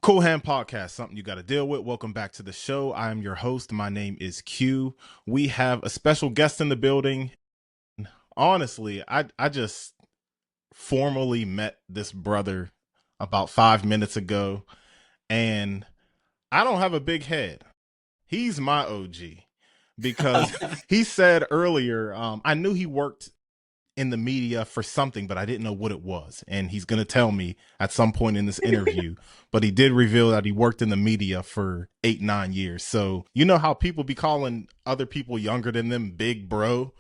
Qool Hand Podcast, something you got to deal with. Welcome back to the show. I am your host. My name is Q. We have a special guest in the building. Honestly, I just formally met this brother about 5 minutes ago, and I don't have a big head. He's my OG because he said earlier, I knew he worked in the media for something, but I didn't know what it was. And he's going to tell me at some point in this interview, but he did reveal that he worked in the media for 8-9 years. So, you know how people be calling other people younger than them big bro?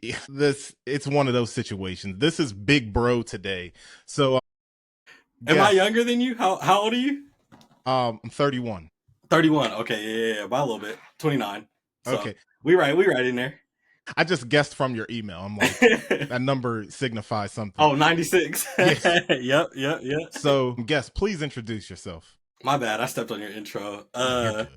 It's one of those situations. This is big bro today. So, Am I younger than you? How old are you? I'm 31. 31. Okay, yeah, by a little bit. 29. So Okay. we right in there. I just guessed from your email. I'm like, that number signifies something. Oh, 96. Yeah. Yep. So, guest, please introduce yourself. My bad. I stepped on your intro. You're good.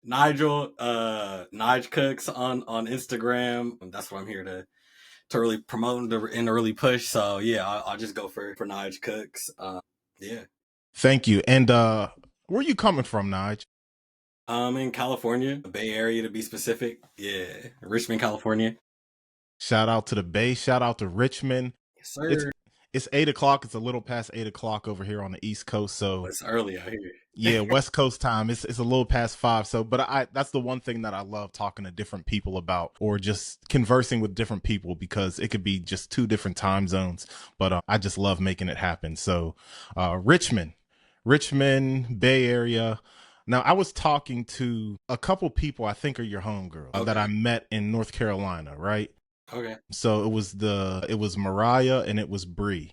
Nigel, Nyge Cooks on Instagram. That's what I'm here to really promote and really push. So yeah, I'll just go for Nyge Cooks. Yeah. Thank you. And where are you coming from, Nyge? In California, Bay Area to be specific. Yeah, Richmond, California. Shout out to the Bay. Shout out to Richmond. Yes, sir. It's 8 o'clock. It's a little past 8 o'clock over here on the East Coast. So it's early out here. Yeah, West Coast time. It's a little past 5. So, but that's the one thing that I love talking to different people about, or just conversing with different people, because it could be just 2 different time zones. But I just love making it happen. So, Richmond, Bay Area. Now, I was talking to a couple people I think are your homegirls that I met in North Carolina, right? Okay. So it was Mariah and it was Bree.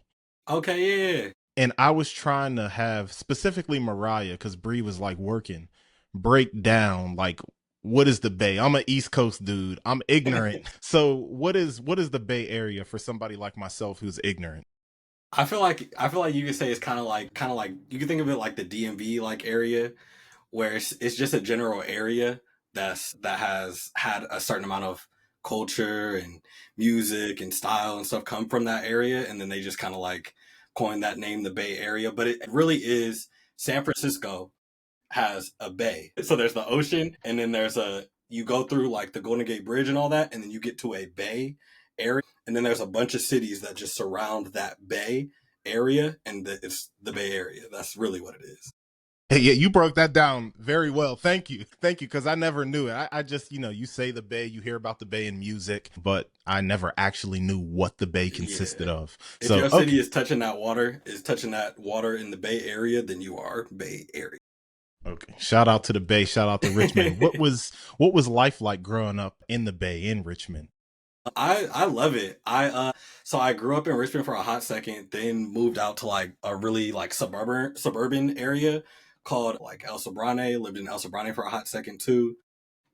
Okay, yeah. And I was trying to have specifically Mariah, because Bree was like working, break down like, what is the Bay? I'm an East Coast dude. I'm ignorant. So what is the Bay Area for somebody like myself who's ignorant? I feel like you could say it's kind of like you can think of it like the DMV like area, where it's just a general area that has had a certain amount of culture and music and style and stuff come from that area, and then they just kind of like coined that name, the Bay Area. But it really is, San Francisco has a bay. So there's the ocean, and then you go through like the Golden Gate Bridge and all that, and then you get to a bay area, and then there's a bunch of cities that just surround that bay area, and it's the Bay Area. That's really what it is. Hey, yeah, you broke that down very well. Thank you. Because I never knew it. I just, you say the Bay, you hear about the Bay in music, but I never actually knew what the Bay consisted of. If your city is touching that water in the Bay Area, then you are Bay Area. Okay. Shout out to the Bay. Shout out to Richmond. What was life like growing up in the Bay in Richmond? I love it. So I grew up in Richmond for a hot second, then moved out to like a really like suburban area called like El Sobrante. Lived in El Sobrante for a hot second too,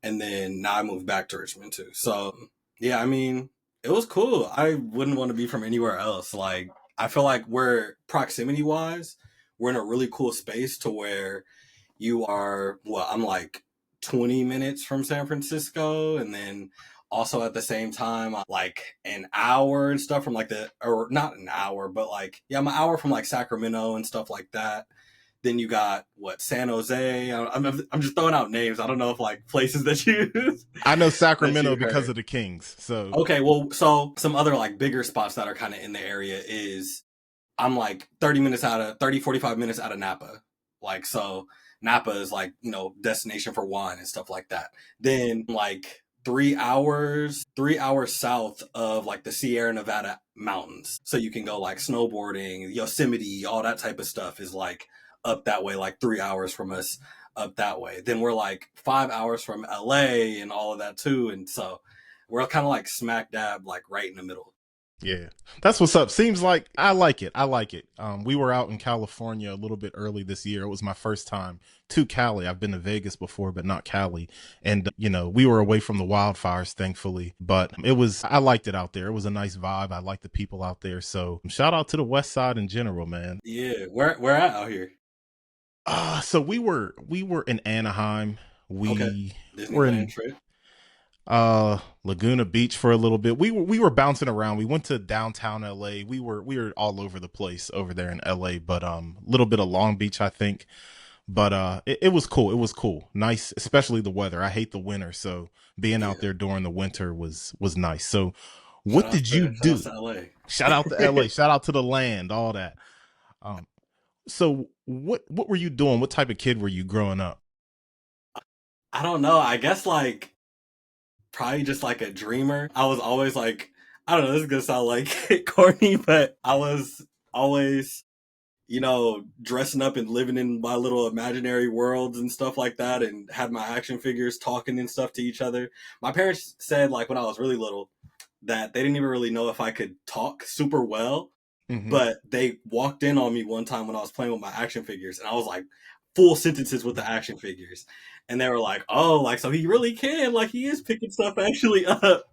and then now I moved back to Richmond too. So yeah, I mean, it was cool. I wouldn't want to be from anywhere else. Like, I feel like we're proximity wise, we're in a really cool space to where you are. Well, I'm like 20 minutes from San Francisco, and then also at the same time, like an hour and stuff from like or not an hour, but like, yeah, I'm an hour from like Sacramento and stuff like that. Then you got San Jose. I'm just throwing out names. I don't know if like places that you I know Sacramento because of the Kings. So okay, well, so some other like bigger spots that are kind of in the area is I'm like 45 minutes out of Napa. Like, so Napa is like, destination for wine and stuff like that. Then like 3 hours south of like the Sierra Nevada mountains. So you can go like snowboarding, Yosemite, all that type of stuff is like up that way, like 3 hours from us up that way. Then we're like 5 hours from LA and all of that too. And so we're kind of like smack dab, like right in the middle. Yeah, that's what's up. Seems like I like it. We were out in California a little bit early this year. It was my first time to Cali. I've been to Vegas before, but not Cali. And, we were away from the wildfires, thankfully. But I liked it out there. It was a nice vibe. I like the people out there. So shout out to the West Side in general, man. Yeah, where at out here? So we were in Anaheim. Okay. Disneyland trip. Laguna Beach for a little bit. We were bouncing around. We went to downtown LA. We were all over the place over there in LA, but a little bit of Long Beach, I think. But it was cool. It was cool. Nice, especially the weather. I hate the winter, so being out Yeah. there during the winter was nice. So Shout what out did you to shout out do? to LA. Shout out to LA. Shout out to the land, all that. Um so what were you doing? What type of kid were you growing up? I don't know. I guess like probably just like a dreamer. I was always like, I don't know, this is gonna sound like corny, but I was always, dressing up and living in my little imaginary worlds and stuff like that, and had my action figures talking and stuff to each other. My parents said, like, when I was really little, that they didn't even really know if I could talk super well, Hmm. but they walked in on me one time when I was playing with my action figures, and I was like full sentences with the action figures. And they were like, oh, like, so he really can, like, he is picking stuff actually up.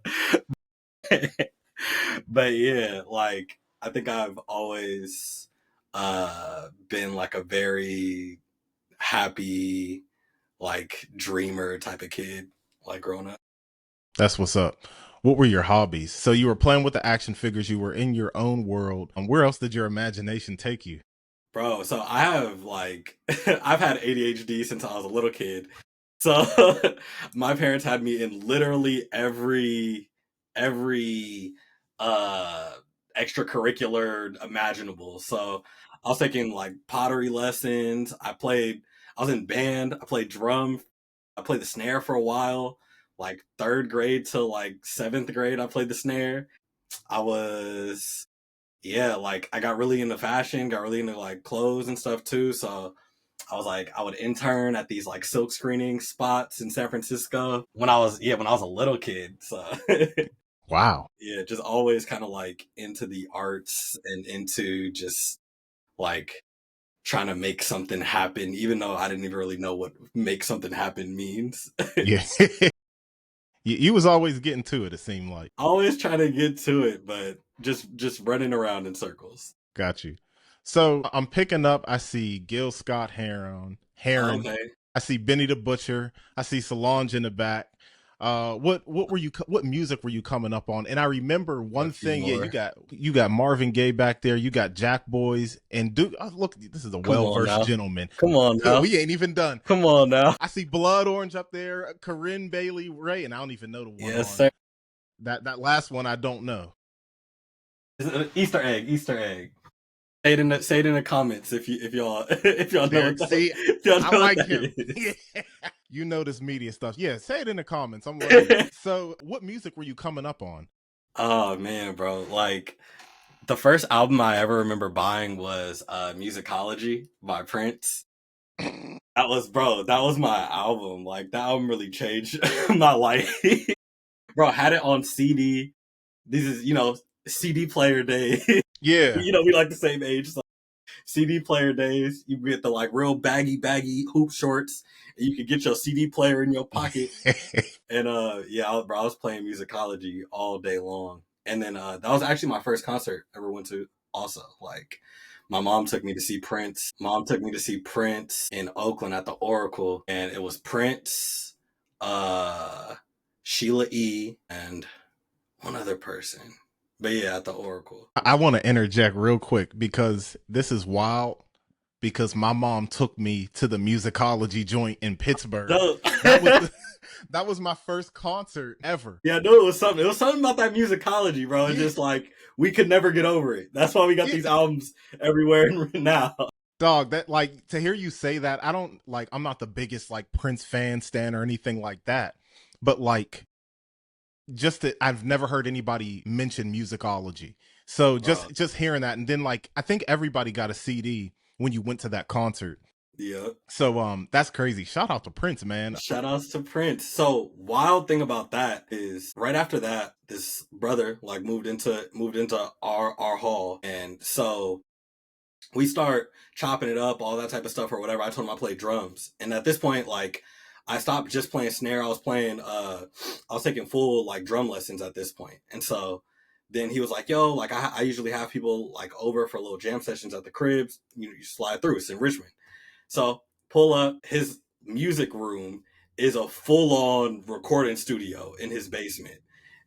But yeah, like, I think I've always been like a very happy, like, dreamer type of kid, like, growing up. That's what's up. What were your hobbies? So you were playing with the action figures, you were in your own world. Where else did your imagination take you? Bro, so I have like I've had ADHD since I was a little kid. So my parents had me in literally every uh extracurricular imaginable. So I was taking like pottery lessons. I was in band, I played drum, I played the snare for a while. Like third grade to like seventh grade, I played the snare. I was Yeah, like I got really into fashion, got really into like clothes and stuff too. So I was like, I would intern at these like silk screening spots in San Francisco when I was a little kid. So Wow. yeah, just always kind of like into the arts and into just like trying to make something happen, even though I didn't even really know what make something happen means. Yeah. You was always getting to it, it seemed like. Always trying to get to it, but just running around in circles. Got you. So I'm picking up, I see Gil Scott Heron. Okay, I see Benny the Butcher. I see Solange in the back. What music were you coming up on? And I remember a one few thing. Yeah, more. you got Marvin Gaye back there. You got Jack Boys and Duke. Oh, look, this is a Come well on versed now. gentleman. Come on now. We ain't even done. Come on now. I see Blood Orange up there, Corinne Bailey Ray, and I don't even know the one Yes, on sir. that last one. I don't know. Easter egg. Easter egg. Say it in the comments if y'all if y'all know There, what that see, if y'all I know what like that him. Yeah, is. you know this media stuff. Yeah, say it in the comments. I'm like, so what music were you coming up on? Oh man, bro! Like the first album I ever remember buying was Musicology by Prince. That was, bro. That was my album. Like that album really changed my life. Bro, had it on CD. This is CD player day. Yeah. We like the same age. So CD player days. You get the like real baggy hoop shorts, and you could get your CD player in your pocket. And yeah, bro, I was playing musicology all day long. And then that was actually my first concert I ever went to. Also, like my mom took me to see Prince. Mom took me to see Prince in Oakland at the Oracle, and it was Prince, uh, Sheila E, and one other person. But yeah, at the Oracle. I want to interject real quick because this is wild. Because my mom took me to the musicology joint in Pittsburgh. No. That was the, that was my first concert ever. Yeah, I knew it was something. It was something about that musicology, bro. It's Yeah, just like we could never get over it. That's why we got yeah, these albums everywhere now. dog. That like to hear you say that. I don't like. I'm not the biggest like Prince fan stan or anything like that. But like, just that I've never heard anybody mention musicology. So Bro. just hearing that, and then like I think everybody got a CD when you went to that concert. Yeah. So that's crazy. Shout out to Prince, man. Shout outs to Prince. So wild thing about that is right after that, this brother like moved into our hall. And so we start chopping it up, all that type of stuff or whatever. I told him I played drums. And at this point, like I stopped just playing snare. I was taking full like drum lessons at this point. And so then he was like, yo, like I usually have people like over for little jam sessions at the cribs. You slide through. It's in Richmond. So pull up his music room is a full-on recording studio in his basement,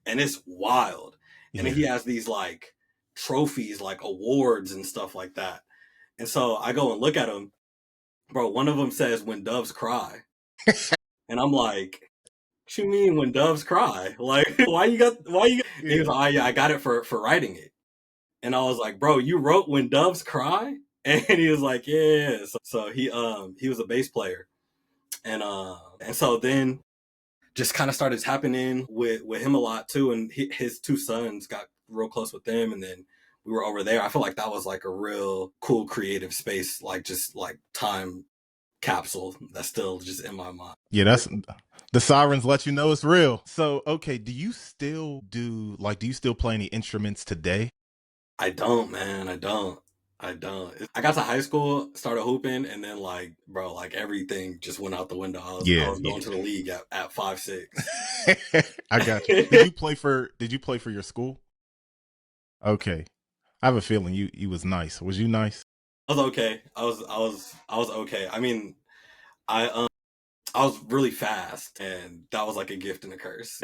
and it's wild. And then Yeah. he has these like trophies, like awards and stuff like that. And so I go and look at them, bro. One of them says "When Doves Cry," and I'm like, "What you mean when doves cry? Like, why you got? Why you?" And he was Yeah. like, "Oh yeah, I got it for writing it." And I was like, "Bro, you wrote "When Doves Cry"?" And he was like, "Yeah." So he was a bass player, and so then just kind of started tapping in with him a lot too, and his two sons got real close with them, and then we were over there. I feel like that was like a real cool creative space, like just like time capsule that's still just in my mind. Yeah, that's the sirens let you know it's real. So, okay, do you still play any instruments today? I don't, man. I don't. I got to high school, started hooping, and then like, bro, like everything just went out the window. I Yeah, was going yeah. to the league at 5'6". I got you. Did you play for your school? Okay. I have a feeling you was nice. Was you nice? I was okay. I was okay. I mean, I was really fast, and that was like a gift and a curse.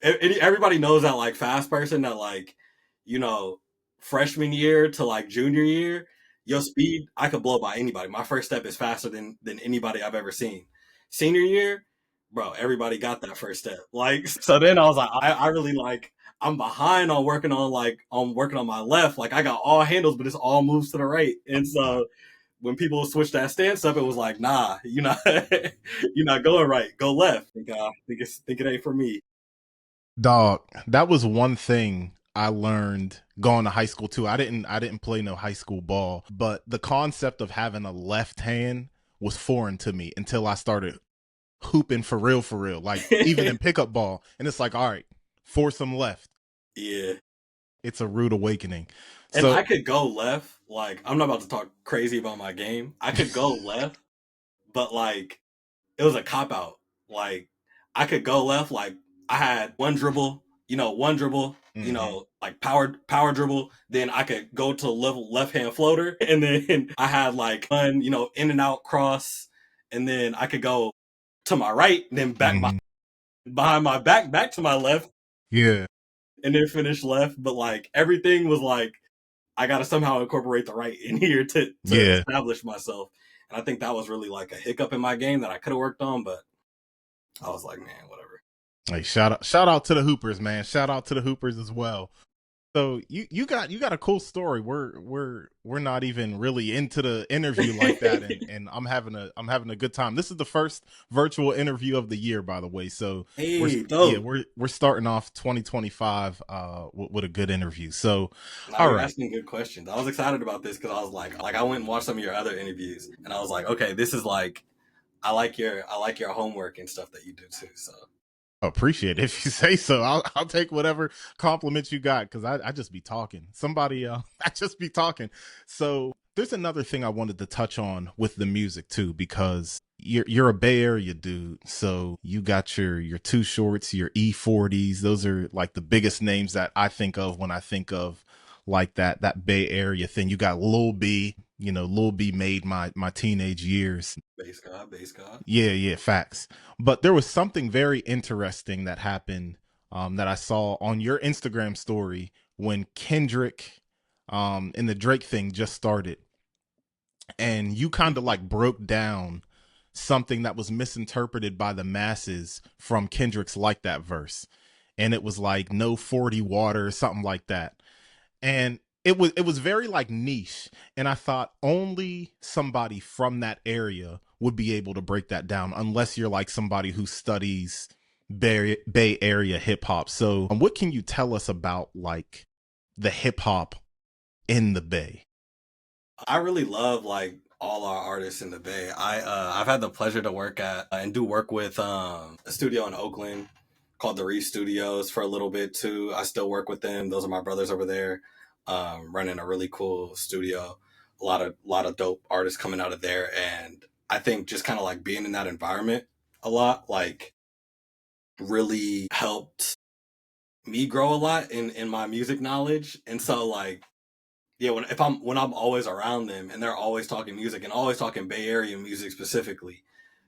Everybody knows that like fast person that like, you know, freshman year to like junior year, your speed I could blow by anybody. My first step is faster than anybody I've ever seen. Senior year, bro, everybody got that first step. Like so, then I was like, I really like. I'm behind on working on my left. Like I got all handles, but it's all moves to the right. And Uh, so when people switch that stance up, it was like, nah, you're not you're not going right. Go left. Think it ain't for me. Dog, that was one thing I learned going to high school too. I didn't play no high school ball, but the concept of having a left hand was foreign to me until I started hooping for real. Like even in pickup ball, and it's like, all right, force them left. Yeah. It's a rude awakening. And So I could go left. Like, I'm not about to talk crazy about my game. I could go left, but like it was a cop out. Like I could go left. Like I had one dribble, mhm. like power dribble. Then I could go to level left hand floater, and then I had like one, in and out cross, and then I could go to my right, then Mhm. behind my back to my left, Yeah. and then finish left. But like everything was like I got to somehow incorporate the right in here to Yeah. establish myself. And I think that was really like a hiccup in my game that I could have worked on, but I was like, man, whatever. Hey, shout out to the Hoopers, man. Shout out to the Hoopers as well. So you got a cool story. We're not even really into the interview like that, and I'm having a good time. This is the first virtual interview of the year, by the way. So we're Hey, yeah dope. we're starting off 2025 with a good interview. So Now all you're right. asking good questions. I was excited about this because I was like I went and watched some of your other interviews, and I was like, okay, this is like I like your homework and stuff that you do too. So Appreciate it. If you say so. I'll take whatever compliments you got because I just be talking. Somebody I just be talking. So there's another thing I wanted to touch on with the music too, because you're a Bay Area dude. So you got your Too Shorts, your E40s. Those are like the biggest names that I think of when I think of like that Bay Area thing. You got Lil B, Lil B made my teenage years. base god. Yeah, yeah, facts. But there was something very interesting that happened that I saw on your Instagram story when Kendrick and the Drake thing just started. And you kind of like broke down something that was misinterpreted by the masses from Kendrick's Like That verse. And it was like no 40 water or something like that. And it was very like niche, and I thought only somebody from that area would be able to break that down unless you're like somebody who studies Bay Area hip hop. So what can you tell us about like the hip hop in the Bay? I really love like all our artists in the Bay. I've had the pleasure to work at and do work with a studio in Oakland called the Reef Studios for a little bit too. I still work with them. Those are my brothers over there, running a really cool studio. A lot of dope artists coming out of there, and I think just kind of like being in that environment a lot like really helped me grow a lot in my music knowledge. And so like yeah, when I'm always around them and they're always talking music and always talking Bay Area music specifically,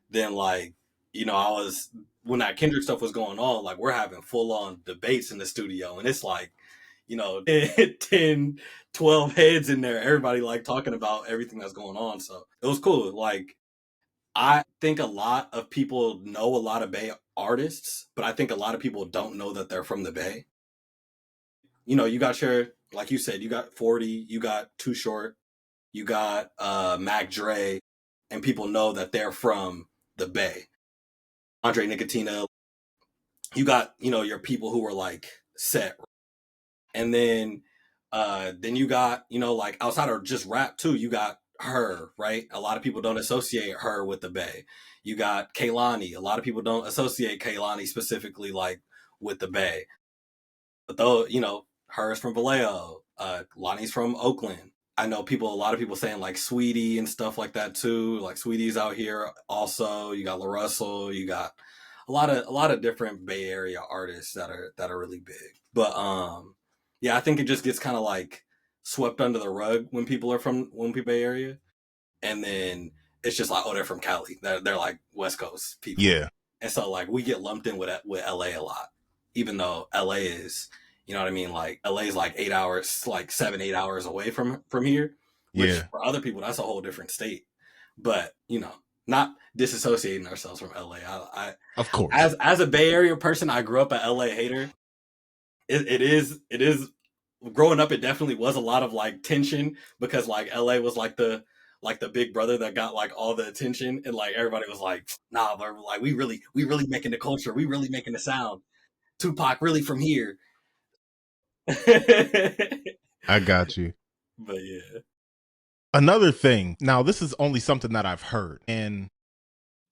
then like I was when that Kendrick stuff was going on, like we're having full on debates in the studio, and it's like, 10, 12 heads in there, everybody like talking about everything that's going on. So it was cool. Like, I think a lot of people know a lot of Bay artists, but I think a lot of people don't know that they're from the Bay. You got like you said, you got 40, you got Too Short, you got Mac Dre, and people know that they're from the Bay. Andre Nicotina, you got, your people who were like set. And then you got, like outside of just rap too, you got her, right? A lot of people don't associate her with the Bay. You got Kaylani. A lot of people don't associate Kaylani specifically like with the Bay. But though, her is from Vallejo. Lonnie's from Oakland. I know a lot of people saying like Sweetie and stuff like that too. Like Sweetie's out here also. You got La Russell. You got a lot of different Bay Area artists that are really big. But yeah, I think it just gets kind of like swept under the rug when people are from Bay Area, and then it's just like, oh, they're from Cali. They're like West Coast people. Yeah. And so like we get lumped in with LA a lot, even though LA is, you know what I mean? Like LA is like 8 hours, like 7, 8 hours away from here, which Yeah. for other people that's a whole different state. But not disassociating ourselves from LA. I Of course. as a Bay Area person, I grew up a LA hater. It is growing up. It definitely was a lot of like tension because like LA was like the big brother that got like all the attention, and like everybody was like, nah, but like we really making the culture, we really making the sound. Tupac really from here. I got you. But yeah. Another thing. Now, this is only something that I've heard, and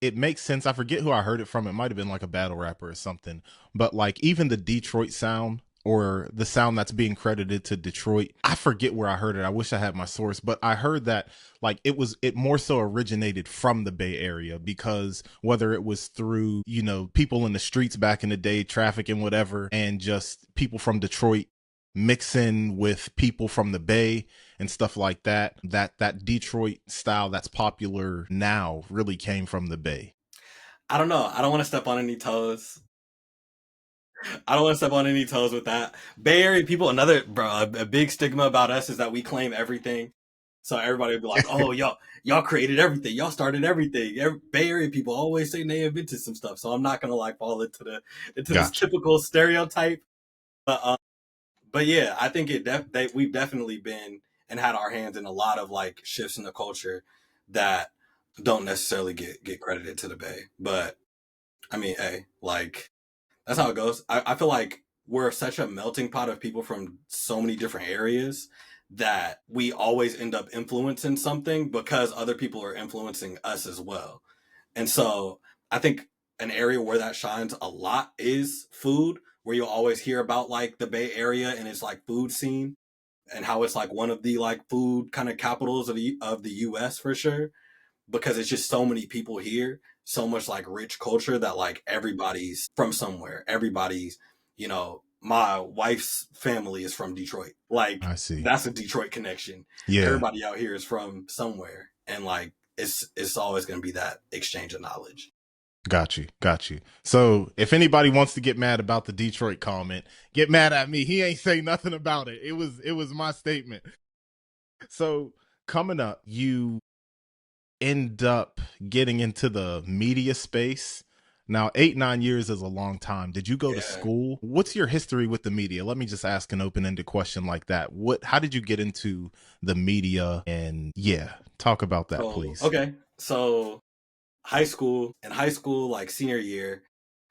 it makes sense. I forget who I heard it from. It might have been like a battle rapper or something. But like even the Detroit sound, or the sound that's being credited to Detroit, I forget where I heard it. I wish I had my source, but I heard that like it more so originated from the Bay Area, because whether it was through, people in the streets back in the day, traffic and whatever, and just people from Detroit mixing with people from the Bay and stuff like that Detroit style that's popular now really came from the Bay. I don't know. I don't want to step on any toes. I don't want to step on any toes with that. Bay Area people, another bro, a big stigma about us is that we claim everything. So everybody would be like, "Oh, y'all created everything. Y'all started everything." Bay Area people always say they invented some stuff. So I'm not gonna like fall into this Gotcha. typical stereotype. But but yeah, I think we've definitely been and had our hands in a lot of like shifts in the culture that don't necessarily get credited to the Bay. But I mean, hey, like that's how it goes. I feel like we're such a melting pot of people from so many different areas that we always end up influencing something because other people are influencing us as well. And so I think an area where that shines a lot is food, where you'll always hear about like the Bay Area and its like food scene and how it's like one of the like food kind of capitals of the US for sure, because it's just so many people here, so much like rich culture that like everybody's from somewhere. My wife's family is from Detroit. Like I see. that's a Detroit connection. Yeah. Everybody out here is from somewhere, and like it's always going to be that exchange of knowledge. Got you. Got you. So if anybody wants to get mad about the Detroit comment, get mad at me. He ain't say nothing about it. It was my statement. So coming up, you end up getting into the media space. Now, 8, 9 years is a long time. Did you go to Yeah. school? What's your history with the media? Let me just ask an open-ended question like that. How did you get into the media? And yeah, talk about that, So please. okay, so high school, like senior year,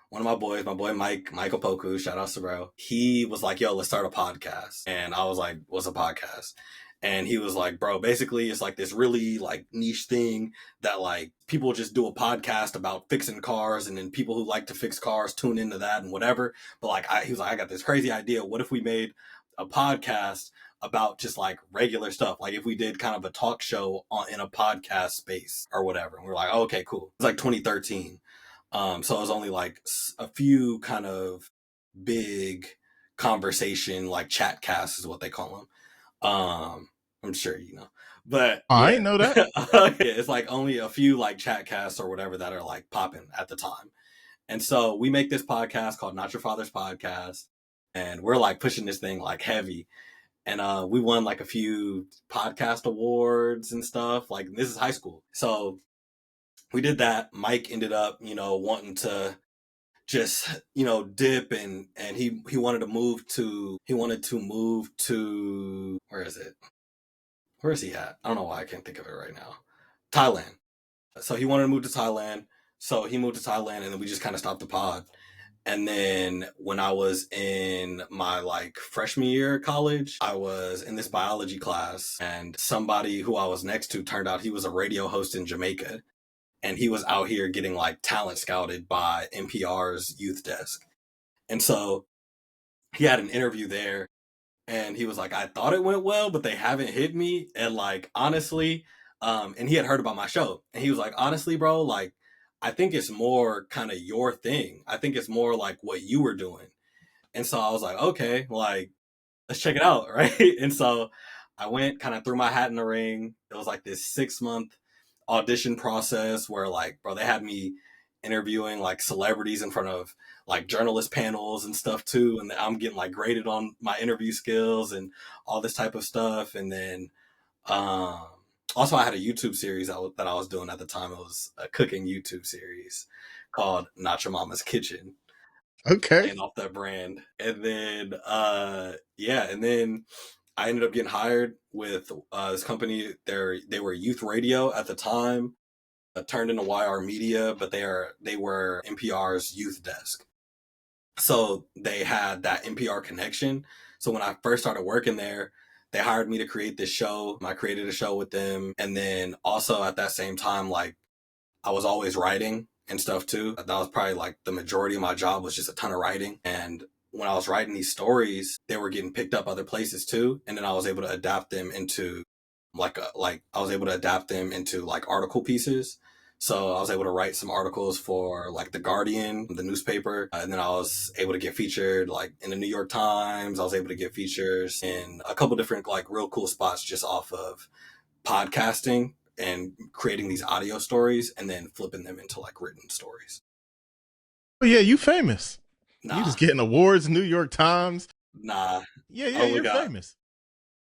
one of my boys, my boy Michael Poku, shout out to bro. He was like, "Yo, let's start a podcast," and I was like, "What's a podcast?" And he was like, "Bro, basically, it's like this really like niche thing that like people just do a podcast about fixing cars, and then people who like to fix cars tune into that and whatever." But like, he was like, "I got this crazy idea. What if we made a podcast about just like regular stuff? Like if we did kind of a talk show in a podcast space or whatever." And we are like, oh, "Okay, cool." It's like 2013. So it was only like a few kind of big conversation, like chat casts is what they call them. I'm sure you know. But I yeah, ain't know that. it's like only a few like chat casts or whatever that are like popping at the time. And so we make this podcast called Not Your Father's Podcast, and we're like pushing this thing like heavy. And we won like a few podcast awards and stuff. Like this is high school, so we did that. Mike ended up, wanting to just dip, and he wanted to move to where is it? Where is he at? I don't know why I can't think of it right now. Thailand. So he wanted to move to Thailand. So he moved to Thailand, and then we just kind of stopped the pod. And then when I was in my like freshman year of college, I was in this biology class, and somebody who I was next to turned out he was a radio host in Jamaica. And he was out here getting like talent scouted by NPR's youth desk. And so he had an interview there, and he was like, I thought it went well, but they haven't hit me. And like, honestly, and he had heard about my show, and he was like, honestly, bro, like, I think it's more kind of your thing. I think it's more like what you were doing. And so I was like, okay, like, let's check it out. Right. And so I went, kind of threw my hat in the ring. It was like this 6 month audition process where like, bro, they had me interviewing like celebrities in front of like journalist panels and stuff too. And I'm getting like graded on my interview skills and all this type of stuff. And then, um, also I had a YouTube series that I was doing at the time. It was a cooking YouTube series called Not Your Mama's Kitchen, Okay. playing off that brand. And then, yeah. And then I ended up getting hired with this company. They were youth radio at the time, turned into YR Media, but they were NPR's youth desk. So they had that NPR connection. So when I first started working there, they hired me to create this show. I created a show with them, and then also at that same time, like I was always writing and stuff too. That was probably like the majority of my job was just a ton of writing. And when I was writing these stories, they were getting picked up other places too. And then I was able to adapt them into like article pieces. So I was able to write some articles for like The Guardian, the newspaper. And then I was able to get featured like in the New York Times. I was able to get features in a couple different like real cool spots just off of podcasting and creating these audio stories and then flipping them into like written stories. Oh yeah, you famous. You Nah, just getting awards, New York Times. nah. Yeah, yeah, Oh my you're God. famous.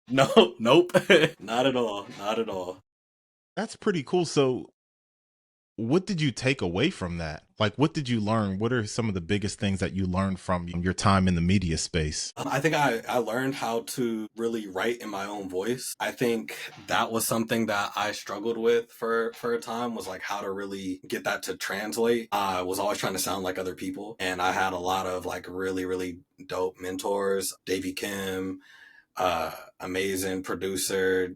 No, nope. Not at all. Not at all. That's pretty cool. So what did you take away from that? Like, what did you learn? What are some of the biggest things that you learned from your time in the media space? I think I learned how to really write in my own voice. I think that was something that I struggled with for a time, was like how to really get that to translate. I was always trying to sound like other people, and I had a lot of like really, really dope mentors. Davey Kim, amazing producer,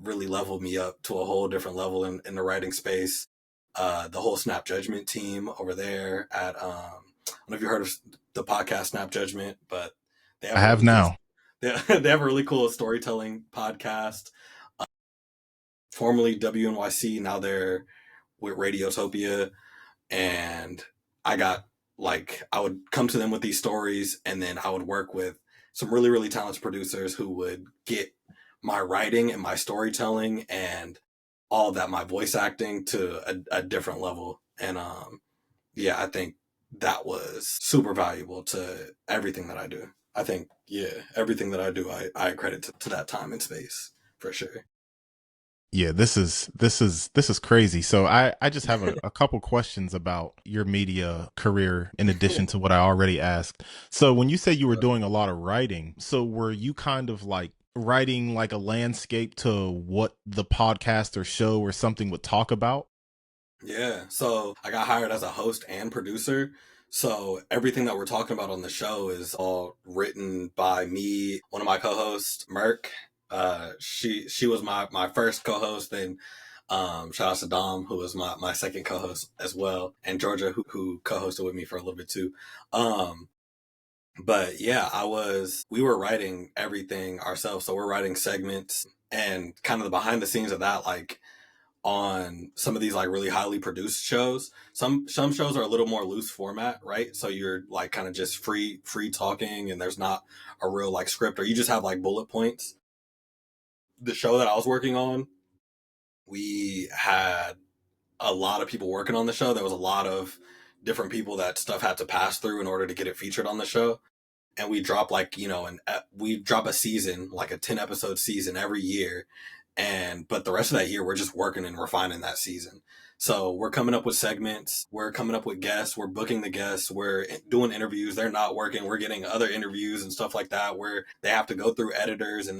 really leveled me up to a whole different level in the writing space. The whole Snap Judgment team over there at, I don't know if you heard of the podcast Snap Judgment, but they I have a have really cool, now. they have a really cool storytelling podcast, formerly WNYC. Now they're with Radiotopia. And I got I would come to them with these stories, and then I would work with some really, really talented producers who would get my writing and my storytelling and all of that, my voice acting, to a different level. And yeah, I think that was super valuable to everything that I do. I think, yeah, everything that I do, I credit to that time and space for sure. Yeah, this is crazy. So I just have a couple questions about your media career in addition to what I already asked. So when you say you were doing a lot of writing, so were you kind of like writing like a landscape to what the podcast or show or something would talk about? Yeah. So I got hired as a host and producer. So everything that we're talking about on the show is all written by me, one of my co-hosts, Merk. She was my first co-host, and shout out to Dom, who was my second co-host as well, and Georgia, who co-hosted with me for a little bit too. Um, but yeah, we were writing everything ourselves. So we're writing segments and kind of the behind the scenes of that, like on some of these like really highly produced shows. Some shows are a little more loose format, right? So you're like kind of just free talking, and there's not a real like script, or you just have like bullet points. The show that I was working on, We had a lot of people working on the show. There was a lot of different people that stuff had to pass through in order to get it featured on the show. And we drop we drop a season, like a 10 episode season every year. But the rest of that year, we're just working and refining that season. So we're coming up with segments, we're coming up with guests, we're booking the guests, we're doing interviews. They're not working. We're getting other interviews and stuff like that, where they have to go through editors and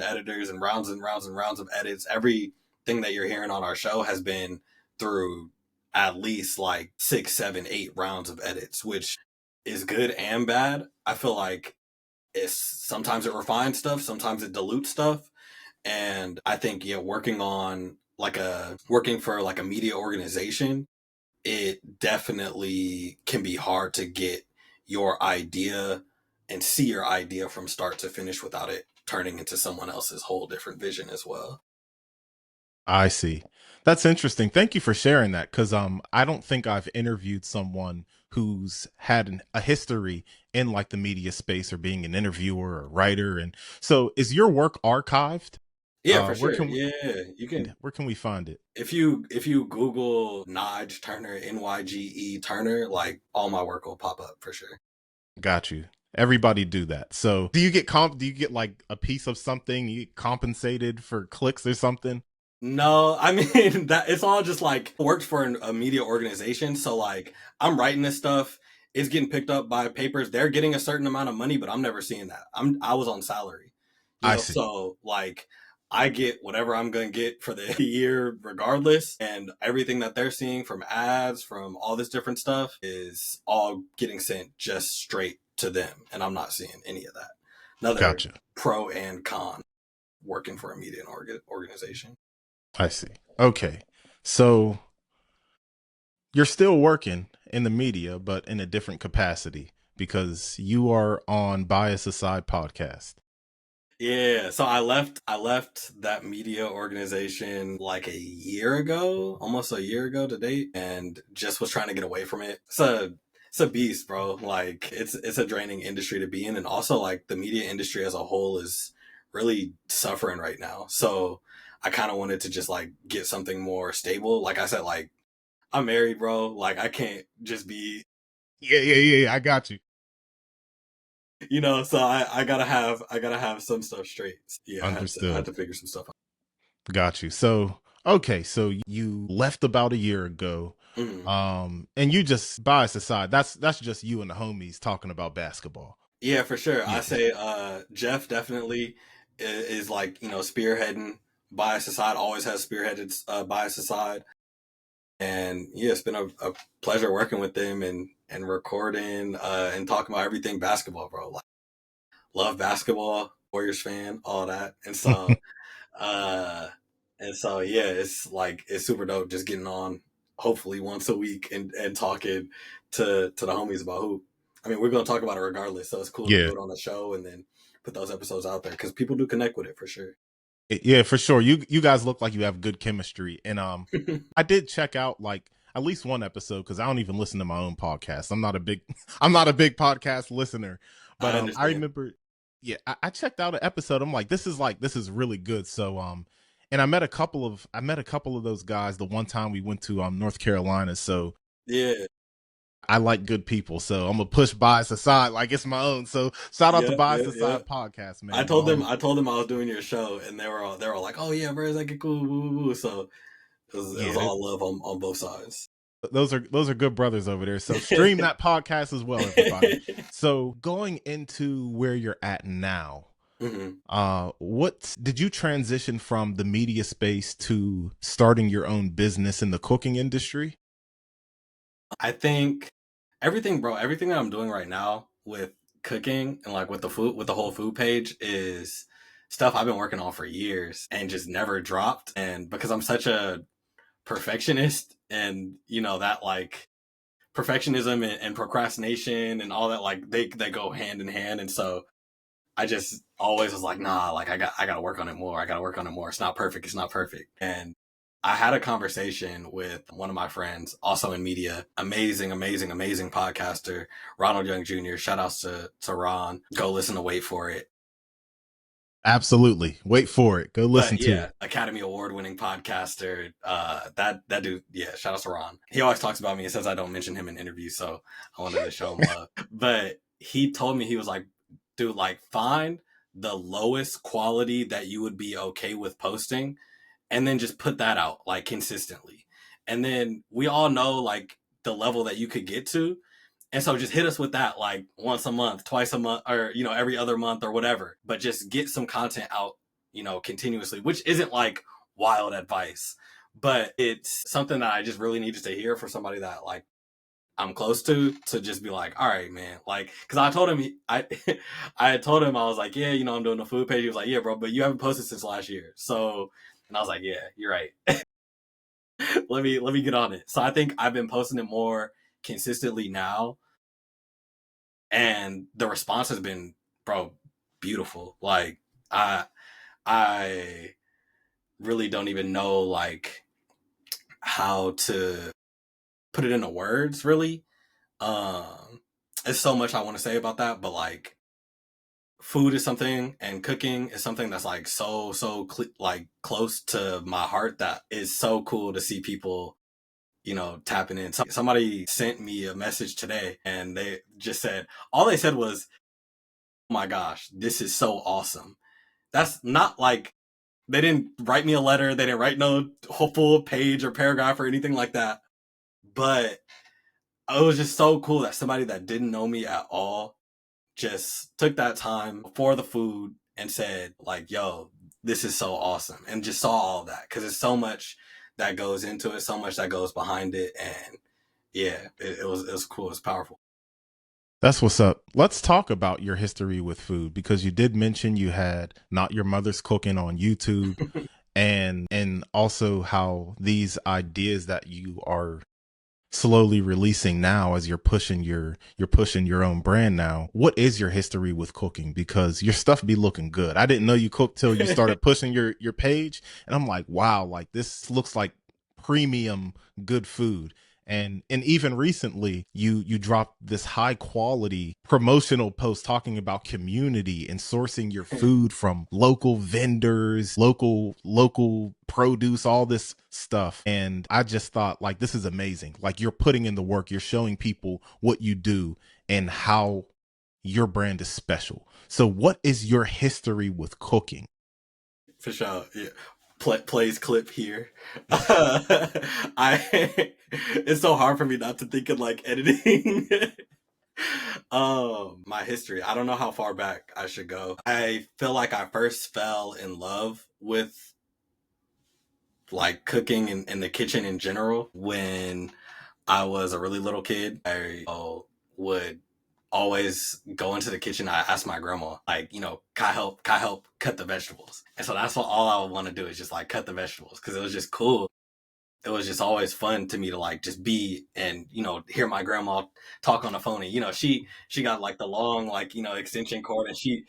rounds and rounds and rounds of edits. Everything that you're hearing on our show has been through at least like 6, 7, 8 rounds of edits, which is good and bad. I feel like sometimes it refines stuff, sometimes it dilutes stuff. And I think, working for like a media organization, it definitely can be hard to get your idea and see your idea from start to finish without it turning into someone else's whole different vision as well. I see. That's interesting. Thank you for sharing that, because I don't think I've interviewed someone who's had a history in like the media space or being an interviewer or writer. And so, is your work archived? Yeah, for Where sure. can Yeah, you can. where can we find it? If you Google Nyge Turner, Nyge Turner, like all my work will pop up for sure. Got you. Everybody do that. So, do you get like a piece of something? You get compensated for clicks or something? No, I mean that it's all just like worked for a media organization. So like I'm writing this stuff, it's getting picked up by papers. They're getting a certain amount of money, but I'm never seeing that. I was on salary, I see. so like I get whatever I'm gonna get for the year regardless, and everything that they're seeing from ads, from all this different stuff, is all getting sent just straight to them, and I'm not seeing any of that. Another Gotcha. pro and con working for a media organization. I see. Okay. So, you're still working in the media, but in a different capacity because you are on Bias Aside podcast. Yeah, so I left that media organization like a year ago, almost a year ago to date, and just was trying to get away from it. It's a beast, bro. Like it's a draining industry to be in, and also like the media industry as a whole is really suffering right now. So I kind of wanted to just like get something more stable. Like I said, like I'm married, bro. Like I can't just be, Yeah. I got you. so I gotta have some stuff straight. Yeah, I had Understood. to figure some stuff Got you. So, okay. So you left about a year ago. out. Mhm. And you just Bias Aside. That's just you and the homies talking about basketball. Yeah, for sure. I Yeah. say Jeff definitely is like, spearheading Bias Aside, always has spearheaded Bias Aside. And yeah, it's been a pleasure working with them and recording and talking about everything basketball, bro. Like love basketball, Warriors fan, all that. Uh and so yeah, it's super dope just getting on hopefully once a week and talking to the homies about hoop. I mean, we're gonna talk about it regardless, so it's cool to Yeah. do it on the show and then put those episodes out there because people do connect with it for sure. Yeah, for sure. You guys look like you have good chemistry. And I did check out like at least one episode because I don't even listen to my own podcast. I'm not a big I'm not a big podcast listener. But I I understand. remember, yeah, I checked out an episode. I'm like this is really good. So and I met a couple of those guys the one time we went to North Carolina. So Yeah, I like good people. So I'm gonna push Bias Aside like it's my own. So shout out to yeah, Bias yeah, yeah. Aside podcast, I man. told them I told them I was doing your show, and they were all like, "Oh yeah, bro, is that get cool?" Woo, woo, woo. So it was Yeah, all love on both sides. those are good brothers over there. So stream that podcast as well, everybody. So going into where you're at now, hmm what did you transition from the media space to starting your own business in the cooking industry? I think everything that I'm doing right now with cooking and like with the food, with the whole food page is stuff I've been working on for years and just never dropped. And because I'm such a perfectionist and that like perfectionism and procrastination and all that, like they go hand in hand. And so I just always was like, nah, like I gotta work on it more. I gotta work on it more. It's not perfect. It's not perfect. And I had a conversation with one of my friends, also in media, amazing, amazing, amazing podcaster, Ronald Young Jr. Shout outs to Ron. Go listen to Wait For It. Absolutely. Wait for it. Go listen But to yeah, it. Academy Award winning podcaster. That dude, yeah, shout out to Ron. He always talks about me and says I don't mention him in interviews, so I wanted to show him love. But he told me, he was like, dude, like find the lowest quality that you would be okay with posting, and then just put that out like consistently. And then we all know like the level that you could get to. And so just hit us with that like once a month, twice a month, or every other month or whatever. But just get some content out, continuously, which isn't like wild advice, but it's something that I just really needed to hear for somebody that like I'm close to just be like, all right, man. Like, cause I told him, I told him, I was like, yeah, I'm doing the food page. He was like, yeah, bro, but you haven't posted since last year. So, and I was like, yeah, you're right. let me get on it. So I think I've been posting it more consistently now, and the response has been, bro, beautiful. Like, I I really don't even know like how to put it into words, really. Um, there's so much I want to say about that, but like food is something, and cooking is something that's like like close to my heart, that is so cool to see people tapping in. Somebody sent me a message today, and they just said, all they said was, oh my gosh, this is so awesome. That's not like, they didn't write me a letter, they didn't write no whole full page or paragraph or anything like that, but it was just so cool that somebody that didn't know me at all just took that time for the food and said like, yo, this is so awesome, and just saw all that, because there's so much that goes into it, so much that goes behind it. And yeah, it was cool, it's powerful. That's what's up. Let's talk about your history with food because you did mention you had Not Your Mother's Cooking on YouTube, and also how these ideas that you are slowly releasing now as you're pushing your own brand now. What is your history with cooking? Because your stuff be looking good. I didn't know you cooked till you started pushing your page, and I'm like, wow, like this looks like premium good food. And even recently you dropped this high quality promotional post talking about community and sourcing your food from local vendors, local produce, all this stuff. And I just thought like this is amazing. Like you're putting in the work, you're showing people what you do and how your brand is special. So what is your history with cooking? For sure, yeah. Plays clip here. I it's so hard for me not to think of like editing. My history, I don't know how far back I should go. I feel like I first fell in love with like cooking and the kitchen in general when I was a really little kid. I would always go into the kitchen. I asked my grandma, like, can I help cut the vegetables? And so that's what all I would want to do, is just like cut the vegetables, because it was just cool. It was just always fun to me to like just be and hear my grandma talk on the phone. And she got like the long like extension cord, and she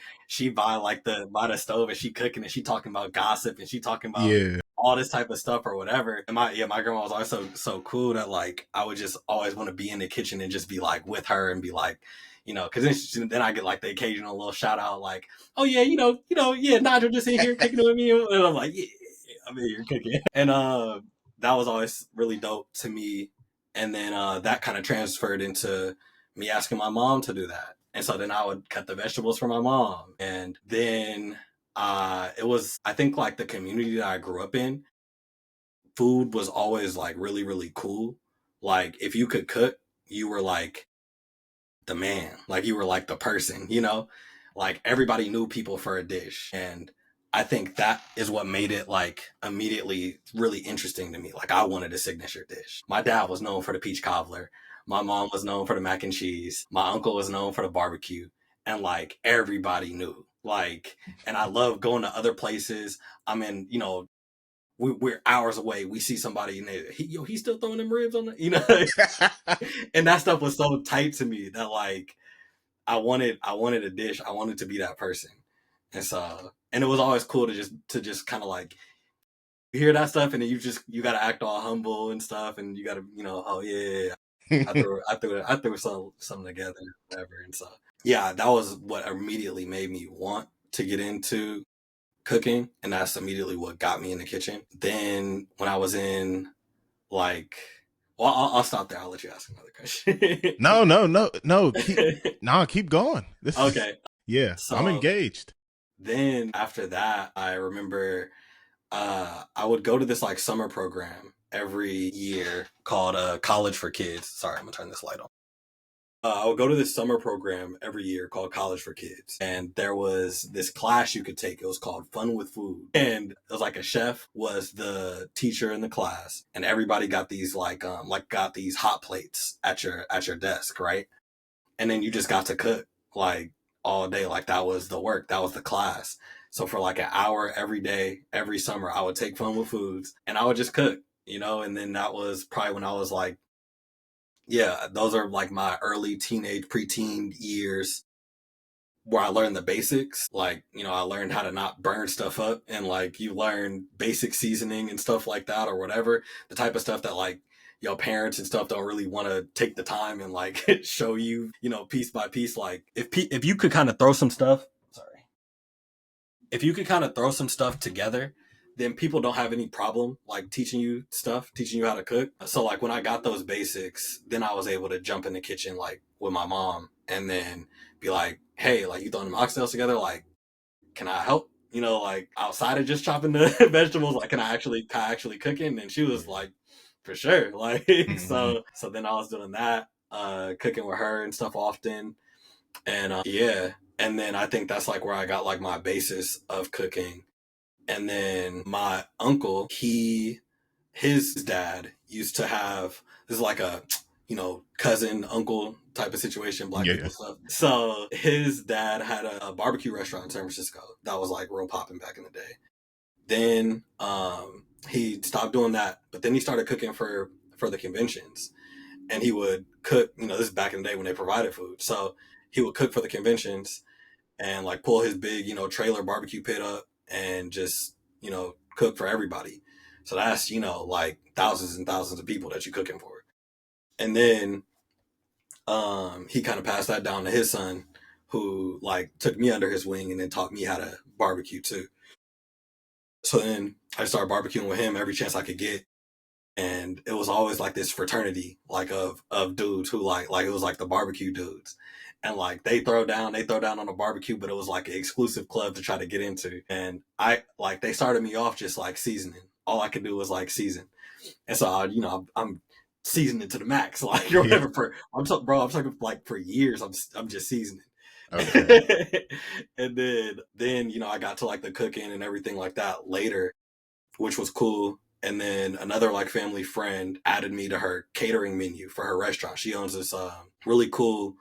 by the stove, and she cooking, and she talking about gossip, and she talking about Yeah. all this type of stuff or whatever. And my grandma was always so cool that like I would just always want to be in the kitchen and just be like with her and be like, because then I get like the occasional little shout out like, oh yeah, yeah, Nigel just in here cooking with me, and I'm like, yeah, I'm in here cooking. And that was always really dope to me. And then that kind of transferred into me asking my mom to do that. And so then I would cut the vegetables for my mom. And then it was, I think, like the community that I grew up in, food was always like really, really cool. Like if you could cook, you were like the man, like you were like the person. Like everybody knew people for a dish. And I think that is what made it like immediately really interesting to me. Like I wanted a signature dish. My dad was known for the peach cobbler. My mom was known for the mac and cheese. My uncle was known for the barbecue. And like everybody knew. Like, and I love going to other places. I'm in, we're hours away. We see somebody and he's still throwing them ribs on and that stuff was so tight to me that like I wanted a dish. I wanted to be that person. And so, and it was always cool to just kind of like hear that stuff, and then you gotta act all humble and stuff, and you gotta oh yeah, I threw something together, whatever. And so yeah, that was what immediately made me want to get into cooking, and that's immediately what got me in the kitchen. Then when I was in like, well, I'll stop there. I'll let you ask another question. Keep going. This is, Okay. yeah, I'm So engaged. then after that, I remember I would go to this like summer program every year called College for Kids. Sorry, I'm gonna turn this light on. I would go to this summer program every year called College for Kids. And there was this class you could take. It was called Fun with Food. And it was like a chef was the teacher in the class. And everybody got these got these hot plates at your desk, right? And then you just got to cook like all day. Like that was the work. That was the class. So for like an hour every day, every summer, I would take Fun with Foods and I would just cook, and then that was probably when I was like, yeah, those are like my early teenage, preteen years where I learned the basics. Like, I learned how to not burn stuff up, and like you learn basic seasoning and stuff like that or whatever. The type of stuff that like your parents and stuff don't really want to take the time and like show you, piece by piece. Like if you could kind of throw some stuff, sorry, if you could kind of throw some stuff together, then people don't have any problem like teaching you how to cook. So like when I got those basics, then I was able to jump in the kitchen like with my mom and then be like, hey, like you throwing them oxtails together, like can I help? Like outside of just chopping the vegetables, like can I actually cook it? And she was like, for sure. Like so then I was doing that, cooking with her and stuff often. And yeah. And then I think that's like where I got like my basis of cooking. And then my uncle, his dad used to have, this is like a, cousin, uncle type of situation, black people stuff. So his dad had a barbecue restaurant in San Francisco that was like real popping back in the day. Then he stopped doing that, but then he started cooking for the conventions. And he would cook, this is back in the day when they provided food. So he would cook for the conventions and like pull his big, trailer barbecue pit up and just, cook for everybody. So that's, like thousands and thousands of people that you're cooking for. And then he kind of passed that down to his son, who like took me under his wing and then taught me how to barbecue too. So then I started barbecuing with him every chance I could get. And it was always like this fraternity, like of dudes who like it was like the barbecue dudes. And like they throw down on a barbecue, but it was like an exclusive club to try to get into. And they started me off just like seasoning. All I could do was like season. And so I'm seasoning to the max, like or whatever. I'm talking like for years. I'm just seasoning. Okay. And then I got to like the cooking and everything like that later, which was cool. And then another like family friend added me to her catering menu for her restaurant. She owns this really cool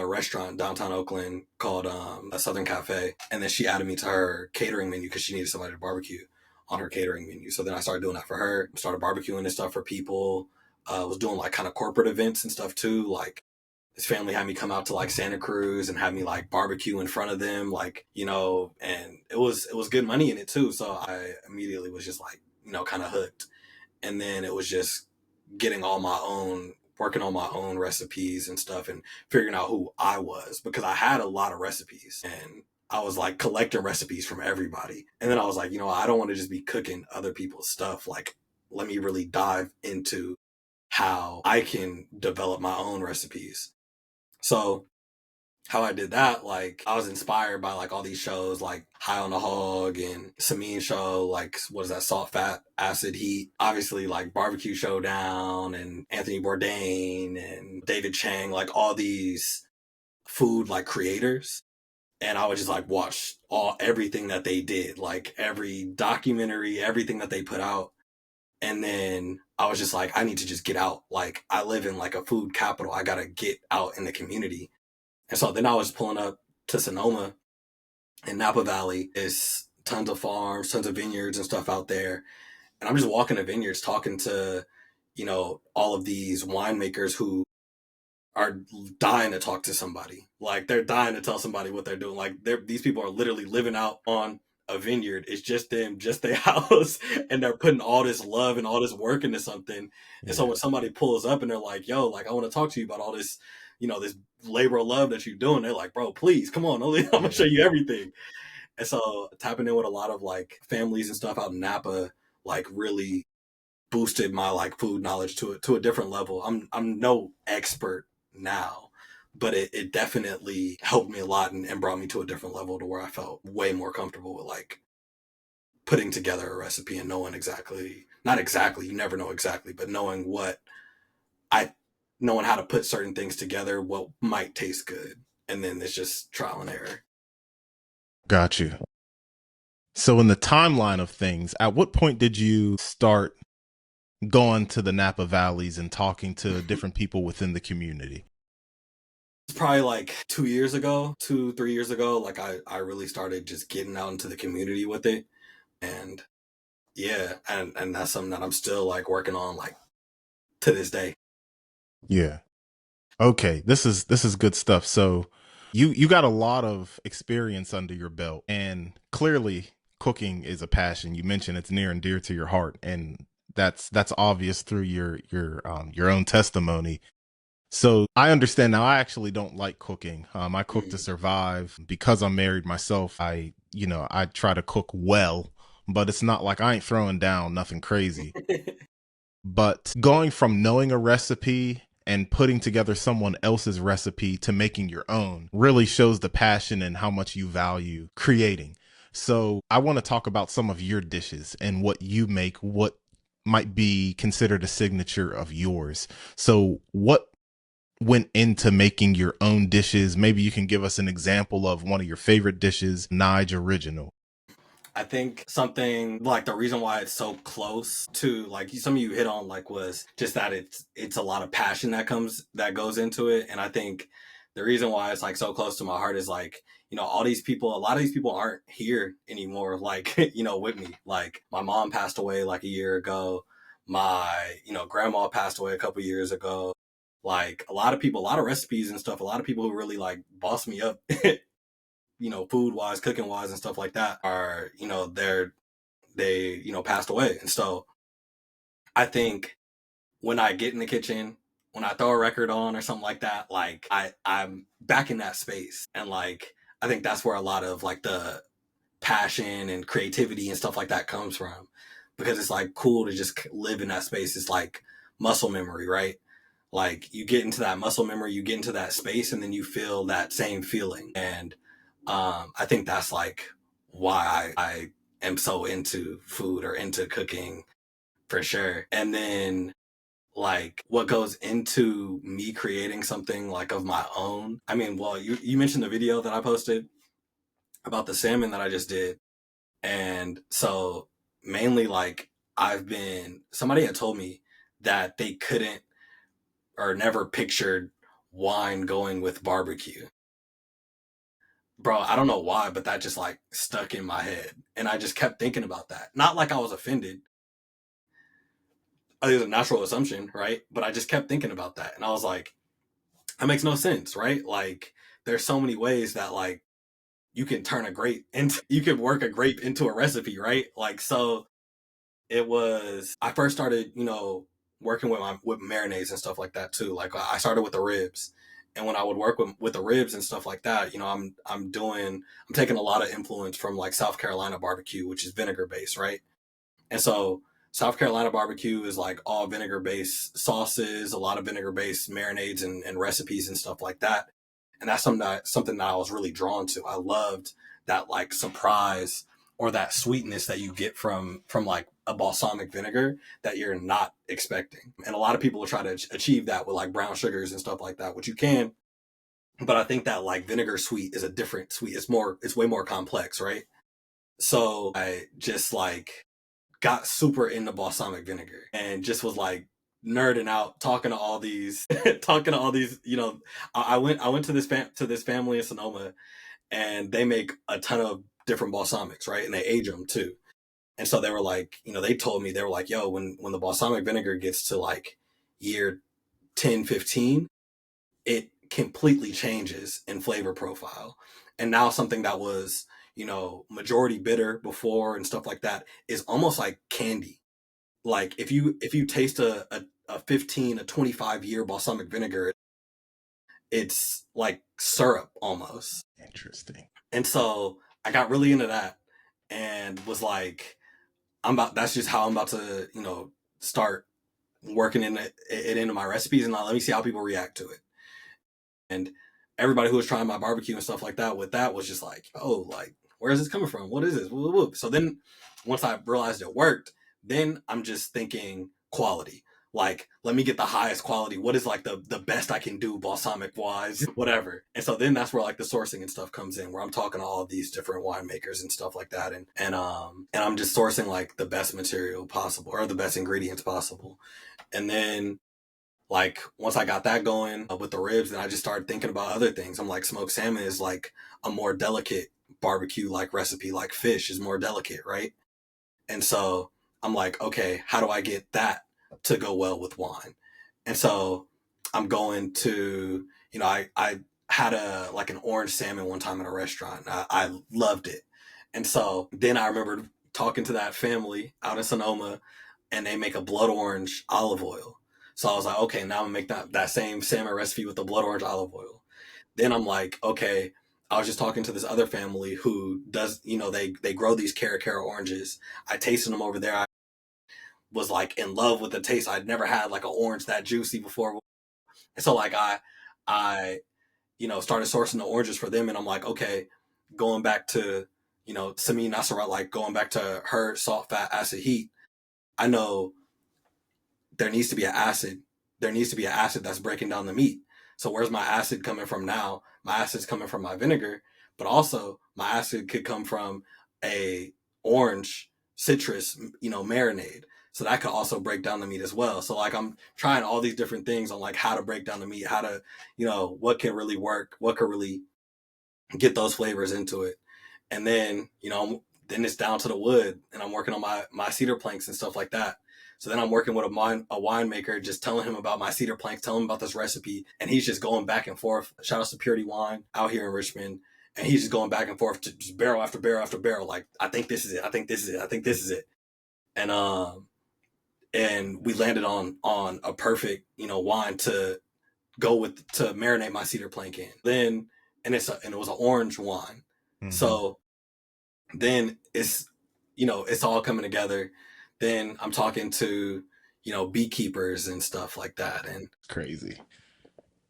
restaurant downtown Oakland called a Southern Cafe. And then she added me to her catering menu because she needed somebody to barbecue on her catering menu. So then I started doing that for her, started barbecuing and stuff for people. Was doing like kind of corporate events and stuff too. Like this family had me come out to like Santa Cruz and have me like barbecue in front of them, like, and it was good money in it too. So I immediately was just like, kind of hooked. And then it was just working on my own recipes and stuff and figuring out who I was, because I had a lot of recipes and I was like collecting recipes from everybody. And then I was like, I don't want to just be cooking other people's stuff. Like, let me really dive into how I can develop my own recipes. So how I did that, like I was inspired by like all these shows like High on the Hog and Samin Show, like what is that, Salt, Fat, Acid, Heat, obviously like Barbecue Showdown and Anthony Bourdain and David Chang, like all these food like creators. And I would just like watch everything that they did, like every documentary, everything that they put out. And then I was just like, I need to just get out. Like I live in like a food capital. I got to get out in the community. And so then I was pulling up to Sonoma in Napa Valley. It's tons of farms, tons of vineyards and stuff out there. And I'm just walking the vineyards talking to, all of these winemakers who are dying to talk to somebody. Like they're dying to tell somebody what they're doing. Like these people are literally living out on a vineyard. It's just them, just their house. And they're putting all this love and all this work into something. Yeah. And so when somebody pulls up and they're like, yo, like I want to talk to you about all this, this labor of love that you're doing, they're like, bro, please come on, I'm gonna show you everything. And so tapping in with a lot of like families and stuff out in Napa, like really boosted my like food knowledge to a different level. I'm no expert now, but it definitely helped me a lot and brought me to a different level to where I felt way more comfortable with like putting together a recipe and knowing exactly, not exactly, you never know exactly, but I knowing how to put certain things together, what might taste good. And then it's just trial and error. Got you. So in the timeline of things, at what point did you start going to the Napa Valleys and talking to different people within the community? It's probably like 2 years ago, 3 years ago, like I really started just getting out into the community with it. And yeah, and that's something that I'm still like working on like to this day. Yeah. Okay. This is good stuff. So you got a lot of experience under your belt, and clearly cooking is a passion. You mentioned it's near and dear to your heart, and that's obvious through your own testimony. So I understand now. I actually don't like cooking. I cook to Mm. survive. Because I'm married myself, I try to cook well, but it's not like I ain't throwing down nothing crazy. But going from knowing a recipe and putting together someone else's recipe to making your own really shows the passion and how much you value creating. So I want to talk about some of your dishes and what you make, what might be considered a signature of yours. So what went into making your own dishes? Maybe you can give us an example of one of your favorite dishes, Nyge original. I think something like the reason why it's so close to like some of you hit on like was just that it's a lot of passion that goes into it. And I think the reason why it's like so close to my heart is like, all these people, a lot of these people aren't here anymore, like, with me. Like my mom passed away like a year ago. My, grandma passed away a couple years ago. Like a lot of people, a lot of recipes and stuff, a lot of people who really like boss me up food wise, cooking wise, and stuff like that are, passed away. And so I think when I get in the kitchen, when I throw a record on or something like that, like I'm back in that space. And like, I think that's where a lot of like the passion and creativity and stuff like that comes from, because it's like cool to just live in that space. It's like muscle memory, right? Like you get into that muscle memory, you get into that space, and then you feel that same feeling. And I think that's like why I am so into food or into cooking for sure. And then like what goes into me creating something like of my own. I mean, well, you mentioned the video that I posted about the salmon that I just did. And so mainly like somebody had told me that they couldn't or never pictured wine going with barbecue. Bro, I don't know why, but that just like stuck in my head. And I just kept thinking about that. Not like I was offended. I think it's a natural assumption, right? But I just kept thinking about that. And I was like, that makes no sense, right? Like there's so many ways that like you can turn a grape into you can work a grape into a recipe, right? Like so I first started, working with marinades and stuff like that too. Like I started with the ribs. And when I would work with the ribs and stuff like that, I'm taking a lot of influence from like South Carolina barbecue, which is vinegar based, right? And so South Carolina barbecue is like all vinegar based sauces, a lot of vinegar based marinades and recipes and stuff like that. And that's something that I was really drawn to. I loved that like surprise or that sweetness that you get from like a balsamic vinegar that you're not expecting. And a lot of people will try to achieve that with like brown sugars and stuff like that, which you can. But I think that like vinegar sweet is a different sweet. It's way more complex, right? So I just like got super into balsamic vinegar and just was like nerding out, talking to all these, talking to all these. I went to this family in Sonoma, and they make a ton of different balsamics, right? And they age them too. And so they were like, they told me they were like, yo, when the balsamic vinegar gets to like year 10, 15, it completely changes in flavor profile. And now something that was, majority bitter before and stuff like that is almost like candy. Like if you taste a 15, a 25-year balsamic vinegar, it's like syrup almost. Interesting. And so I got really into that and was like, that's just how I'm about to, start working it into my recipes, and let me see how people react to it. And everybody who was trying my barbecue and stuff like that with that was just like, oh, like, where is this coming from? What is this? Whoop, whoop. So then once I realized it worked, then I'm just thinking quality. Like, let me get the highest quality. What is like the best I can do balsamic wise, whatever. And so then that's where like the sourcing and stuff comes in, where I'm talking to all of these different winemakers and stuff like that. And I'm just sourcing like the best material possible, or the best ingredients possible. And then like once I got that going with the ribs, then I just started thinking about other things. I'm like, smoked salmon is like a more delicate barbecue like recipe, like fish is more delicate, right? And so I'm like, okay, how do I get that to go well with wine? And so I'm going to, I had an orange salmon one time in a restaurant. I loved it. And so then I remembered talking to that family out in Sonoma, and they make a blood orange olive oil. So I was like, okay, now I'm gonna make that same salmon recipe with the blood orange olive oil. Then I'm like, okay, I was just talking to this other family who does, they grow these Cara oranges. I tasted them over there. I was like in love with the taste. I'd never had like an orange that juicy before. And so like I, started sourcing the oranges for them, and I'm like, okay, going back to, Samin Nasserat, like going back to her salt, fat, acid, heat. I know there needs to be an acid. There needs to be an acid that's breaking down the meat. So where's my acid coming from now? My acid's coming from my vinegar, but also my acid could come from a orange citrus, marinade. So that could also break down the meat as well. So like I'm trying all these different things on like how to break down the meat, how to, what can really work, what could really get those flavors into it. And then, then it's down to the wood, and I'm working on my cedar planks and stuff like that. So then I'm working with a winemaker, just telling him about my cedar planks, telling him about this recipe, and he's just going back and forth. Shout out to Purity Wine out here in Richmond, and he's just going back and forth to just barrel after barrel after barrel. Like, I think this is it. I think this is it. I think this is it. And we landed on a perfect, wine to go with, to marinate my cedar plank in. Then, and it was an orange wine. Mm-hmm. So then it's all coming together. Then I'm talking to, beekeepers and stuff like that. And crazy.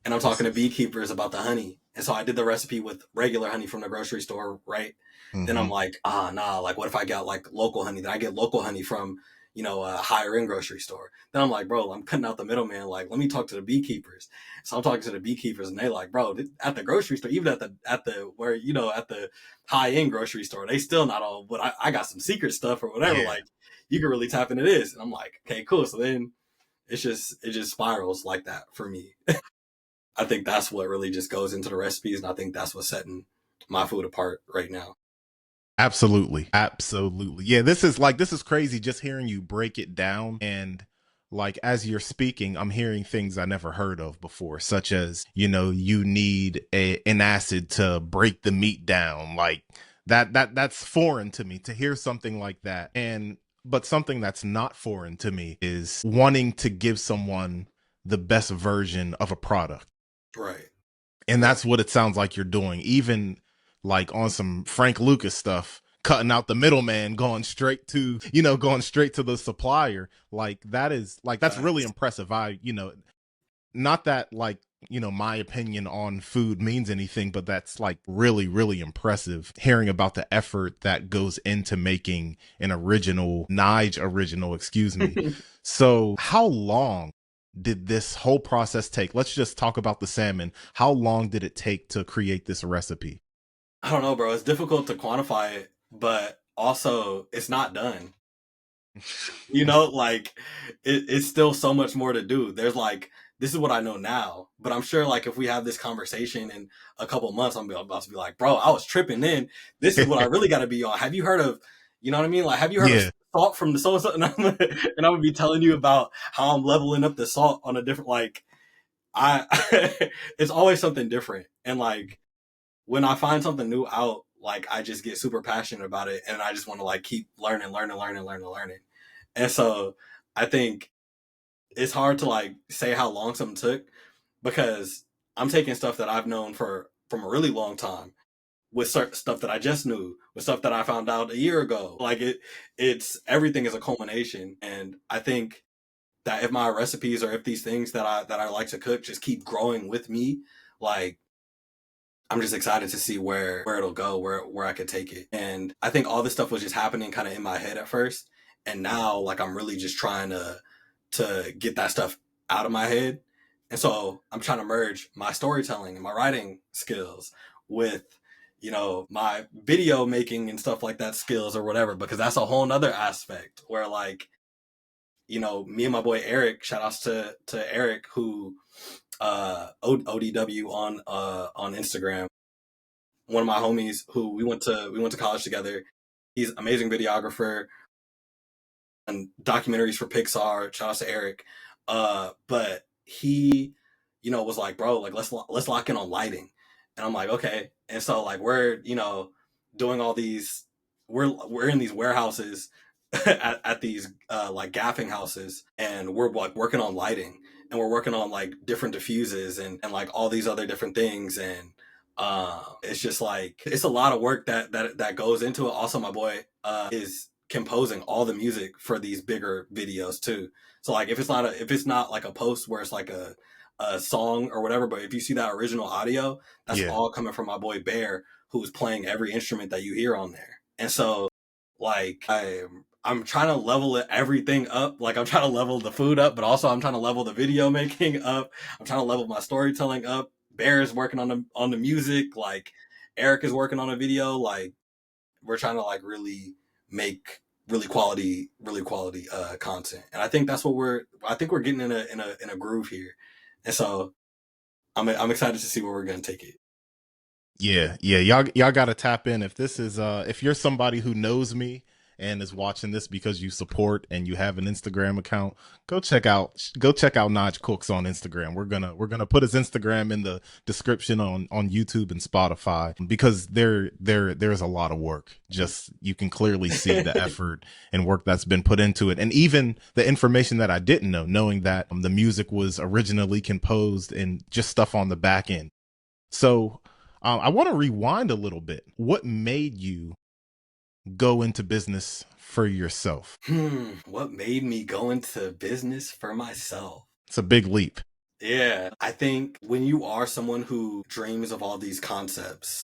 And I'm talking to beekeepers about the honey. And so I did the recipe with regular honey from the grocery store, right? Mm-hmm. Then I'm like, like what if I got like local honey? Then I get local honey from, a higher end grocery store. Then I'm like, bro, I'm cutting out the middleman. Like, let me talk to the beekeepers. So I'm talking to the beekeepers, and they like, bro, at the grocery store, even at the high end grocery store, they still not all, but I got some secret stuff or whatever. Yeah. Like, you can really tap into this. And I'm like, okay, cool. So then it just spirals like that for me. I think that's what really just goes into the recipes, and I think that's what's setting my food apart right now. Absolutely. Absolutely. Yeah, this is crazy just hearing you break it down. And like, as you're speaking, I'm hearing things I never heard of before, such as, you need an acid to break the meat down. Like that's foreign to me to hear something like that. But something that's not foreign to me is wanting to give someone the best version of a product. Right. And that's what it sounds like you're doing. Even like on some Frank Lucas stuff, cutting out the middleman, going straight to the supplier. Like that's really impressive. Not that like, my opinion on food means anything, but that's like really, really impressive hearing about the effort that goes into making an Nyge original, excuse me. So how long did this whole process take? Let's just talk about the salmon. How long did it take to create this recipe? I don't know, bro. It's difficult to quantify it, but also it's not done. Like it's still so much more to do. There's like, this is what I know now, but I'm sure like if we have this conversation in a couple months, I'm about to be like, bro, I was tripping then. This is what I really got to be on. Have you heard of, you know what I mean? Like, have you heard of salt from the so-and-so? And I'm gonna be telling you about how I'm leveling up the salt on a different, like, it's always something different. And like, when I find something new out, like I just get super passionate about it, and I just want to like keep learning. And so I think it's hard to like say how long something took, because I'm taking stuff that I've known from a really long time, with certain stuff that I just knew, with stuff that I found out a year ago. Like it's everything is a culmination. And I think that if my recipes or if these things that I like to cook just keep growing with me, like I'm just excited to see where it'll go, where I could take it. And I think all this stuff was just happening kind of in my head at first. And now like I'm really just trying to get that stuff out of my head. And so I'm trying to merge my storytelling and my writing skills with, you know, my video making and stuff like that skills or whatever, because that's a whole nother aspect where like, you know, me and my boy Eric, shout outs to Eric, who ODW on Instagram, one of my homies who we went to college together. He's an amazing videographer and documentaries for Pixar. Shout out to Eric. But he, you know, was like, bro, like let's lock in on lighting. And I'm like, okay. And so like we're, you know, doing all these we're in these warehouses at these like gaffing houses, and we're like working on lighting, and we're working on like different diffuses and like all these other different things. And it's just like it's a lot of work that goes into it. Also my boy is composing all the music for these bigger videos too. So like if it's not like a post where it's like a song or whatever, but if you see that original audio, that's Yeah. all coming from my boy Bear, who's playing every instrument that you hear on there. And so like I'm trying to level everything up. Like I'm trying to level the food up, but also I'm trying to level the video making up. I'm trying to level my storytelling up. Bear is working on the music. Like Eric is working on a video. Like we're trying to like really make really quality content. And I think that's what I think we're getting in a groove here. And so I'm excited to see where we're gonna take it. Yeah, yeah, y'all got to tap in. If this is if you're somebody who knows me and is watching this because you support and you have an Instagram account, go check out Nyge Cooks on Instagram. We're gonna put his Instagram in the description on YouTube and Spotify, because there's a lot of work. Just you can clearly see the effort and work that's been put into it, and even the information that I didn't know, knowing that the music was originally composed and just stuff on the back end. So I want to rewind a little bit. What made you go into business for yourself? What made me go into business for myself? It's a big leap. Yeah, I think when you are someone who dreams of all these concepts,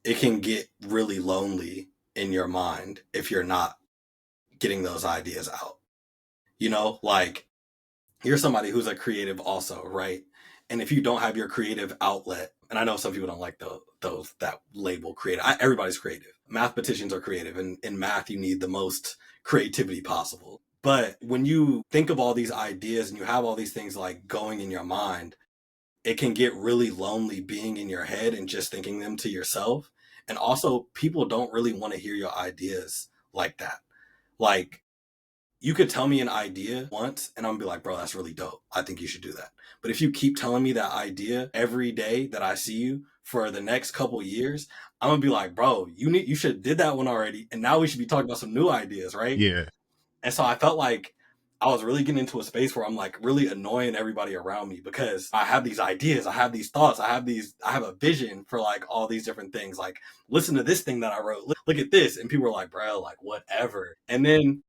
it can get really lonely in your mind if you're not getting those ideas out. You know, like you're somebody who's a creative also, right? And if you don't have your creative outlet, and I know some people don't like those that label creative. Everybody's creative. Mathematicians are creative, and in math you need the most creativity possible. But when you think of all these ideas and you have all these things like going in your mind, it can get really lonely being in your head and just thinking them to yourself. And also, people don't really want to hear your ideas like that. Like you could tell me an idea once and I'm gonna be like, bro, that's really dope. I think you should do that. But if you keep telling me that idea every day that I see you for the next couple years, I'm gonna be like, bro, you should did that one already. And now we should be talking about some new ideas, right? Yeah. And so I felt like I was really getting into a space where I'm like really annoying everybody around me because I have these ideas, I have these thoughts, I have a vision for like all these different things. Like, listen to this thing that I wrote, look at this. And people were like, bro, like whatever. And then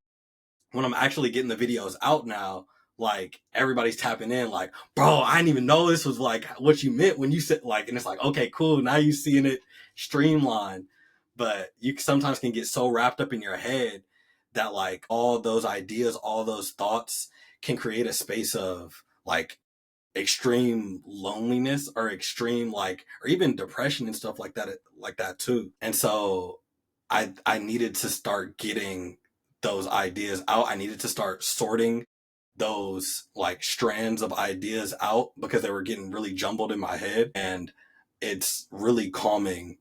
when I'm actually getting the videos out now, like everybody's tapping in, like, bro, I didn't even know this was like what you meant when you said like, and it's like, okay, cool. Now you seeing it streamlined, but you sometimes can get so wrapped up in your head that like all those ideas, all those thoughts can create a space of like extreme loneliness or extreme like, or even depression and stuff like that too. And so I needed to start getting those ideas out. I needed to start sorting those like strands of ideas out because they were getting really jumbled in my head. And it's really calming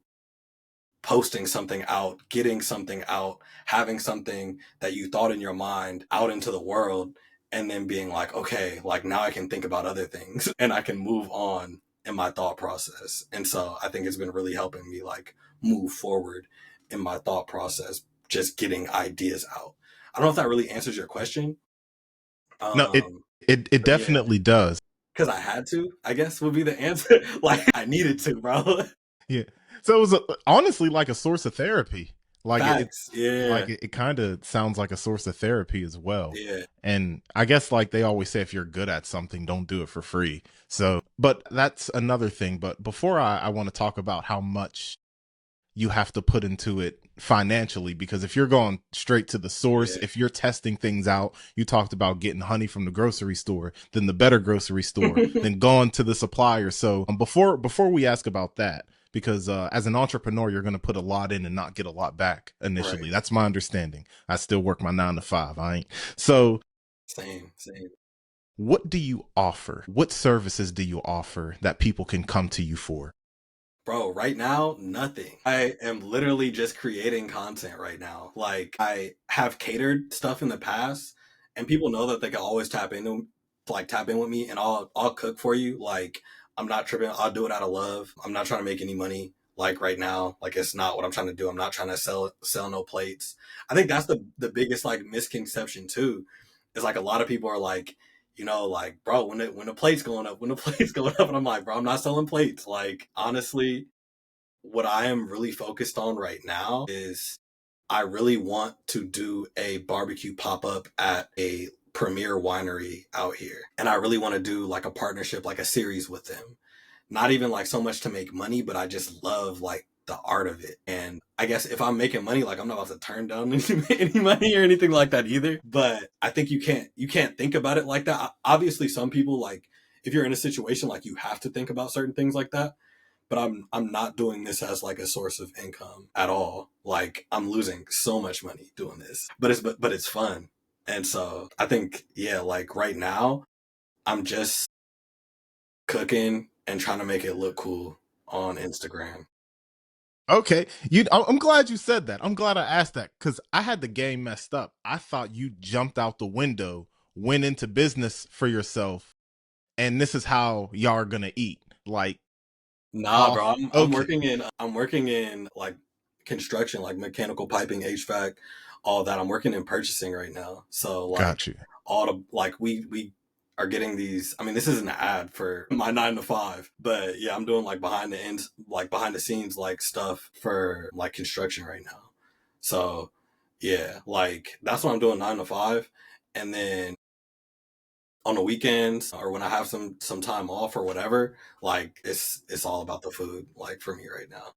posting something out, getting something out, having something that you thought in your mind out into the world, and then being like, okay, like now I can think about other things and I can move on in my thought process. And so I think it's been really helping me like move forward in my thought process, just getting ideas out. I don't know if that really answers your question. No, it Um, it it but yeah, definitely does. because I had to, I guess would be the answer. Like I needed to, bro. Yeah. So it was honestly like a source of therapy. Like Facts. like Yeah. it kind of sounds like a source of therapy as well. Yeah. And I guess like they always say, if you're good at something, don't do it for free. So, but that's another thing. But before I want to talk about how much you have to put into it financially, because if you're going straight to the source, Yeah. if you're testing things out, you talked about getting honey from the grocery store, then the better grocery store, then going to the supplier. So before we ask about that, because as an entrepreneur, you're going to put a lot in and not get a lot back initially. Right. That's my understanding. I still work my 9 to 5. I ain't. So Same. Same. what do you offer? What services do you offer that people can come to you for? Bro, right now, nothing. I am literally just creating content right now. Like, I have catered stuff in the past, and people know that they can always tap in with me, and I'll cook for you. Like, I'm not tripping. I'll do it out of love. I'm not trying to make any money. Like right now, like it's not what I'm trying to do. I'm not trying to sell no plates. I think that's the biggest like misconception too. Is like a lot of people are like, like, bro, when the plate's going up, when the plate's going up, and I'm like, bro, I'm not selling plates. Like, honestly, what I am really focused on right now is I really want to do a barbecue pop up at a premier winery out here. And I really want to do like a partnership, like a series with them. Not even like so much to make money, but I just love like the art of it. And I guess if I'm making money, like I'm not about to turn down any money or anything like that either. But I think you can't think about it like that. Obviously, some people, like if you're in a situation like you have to think about certain things like that, but I'm not doing this as like a source of income at all. Like I'm losing so much money doing this, but it's fun. And so I think, yeah, like right now I'm just cooking and trying to make it look cool on Instagram. Okay, I'm glad you said that. I'm glad I asked that because I had the game messed up. I thought you jumped out the window, went into business for yourself, and this is how y'all are gonna eat. Like Nah, bro, off. Okay, I'm working in like construction, like mechanical piping, HVAC, all that. I'm working in purchasing right now. So like got you. all the like we are getting these. I mean, this isn't an ad for my 9 to 5, but yeah, I'm doing like behind the scenes like stuff for like construction right now. So yeah, like that's what I'm doing 9 to 5, and then on the weekends or when I have some time off or whatever, like it's all about the food, like for me right now.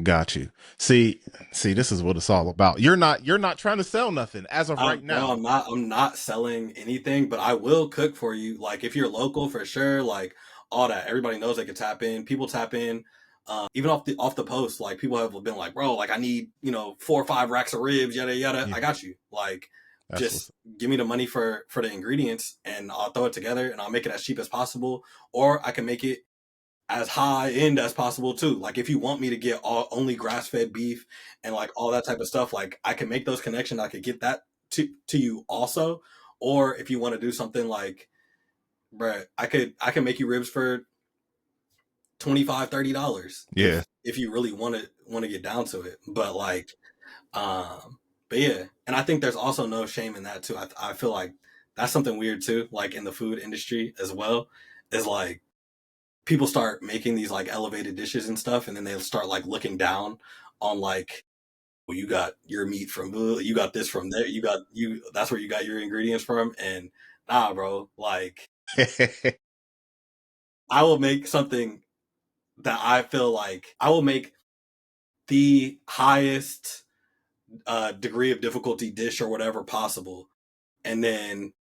Got you. See, this is what it's all about. You're not trying to sell nothing as of right Bro, now. I'm not selling anything, but I will cook for you. Like if you're local for sure, like all that. Everybody knows they can tap in. People tap in. Even off the post, like people have been like, bro, like I need, 4 or 5 racks of ribs, yada yada. Yeah, I got you. Like that's what's just give me the money for the ingredients and I'll throw it together and I'll make it as cheap as possible. Or I can make it as high end as possible too. Like if you want me to get only grass fed beef and like all that type of stuff, like I can make those connections. I could get that to you also. Or if you want to do something like, bruh, I can make you ribs for 25, $30 yeah. if you really want to get down to it. But like, um, but yeah, and I think there's also no shame in that too. I feel like that's something weird too, like in the food industry as well, is like people start making these like elevated dishes and stuff, and then they start like looking down on like, well, you got your meat from, you got this from there, that's where you got your ingredients from, and nah, bro, like I will make something that I feel like I will make the highest degree of difficulty dish or whatever possible, and then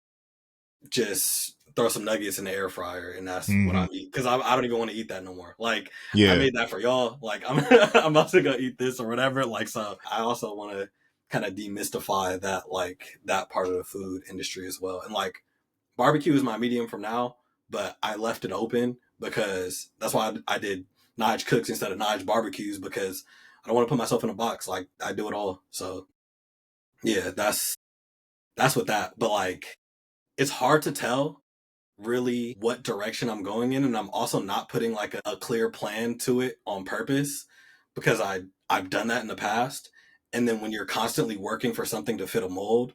just throw some nuggets in the air fryer, and that's what hmm I'm eating because I don't even want to eat that no more. Like I Yeah. made that for y'all. Like I'm I'm about to go eat this or whatever. Like so, I also want to kind of demystify that like that part of the food industry as well. And like barbecue is my medium from now, but I left it open because that's why I did Nyge cooks instead of Nyge barbecues because I don't want to put myself in a box. Like I do it all. So yeah, that's with that. But like it's hard to tell really what direction I'm going in, and I'm also not putting like a clear plan to it on purpose because I've done that in the past. And then when you're constantly working for something to fit a mold,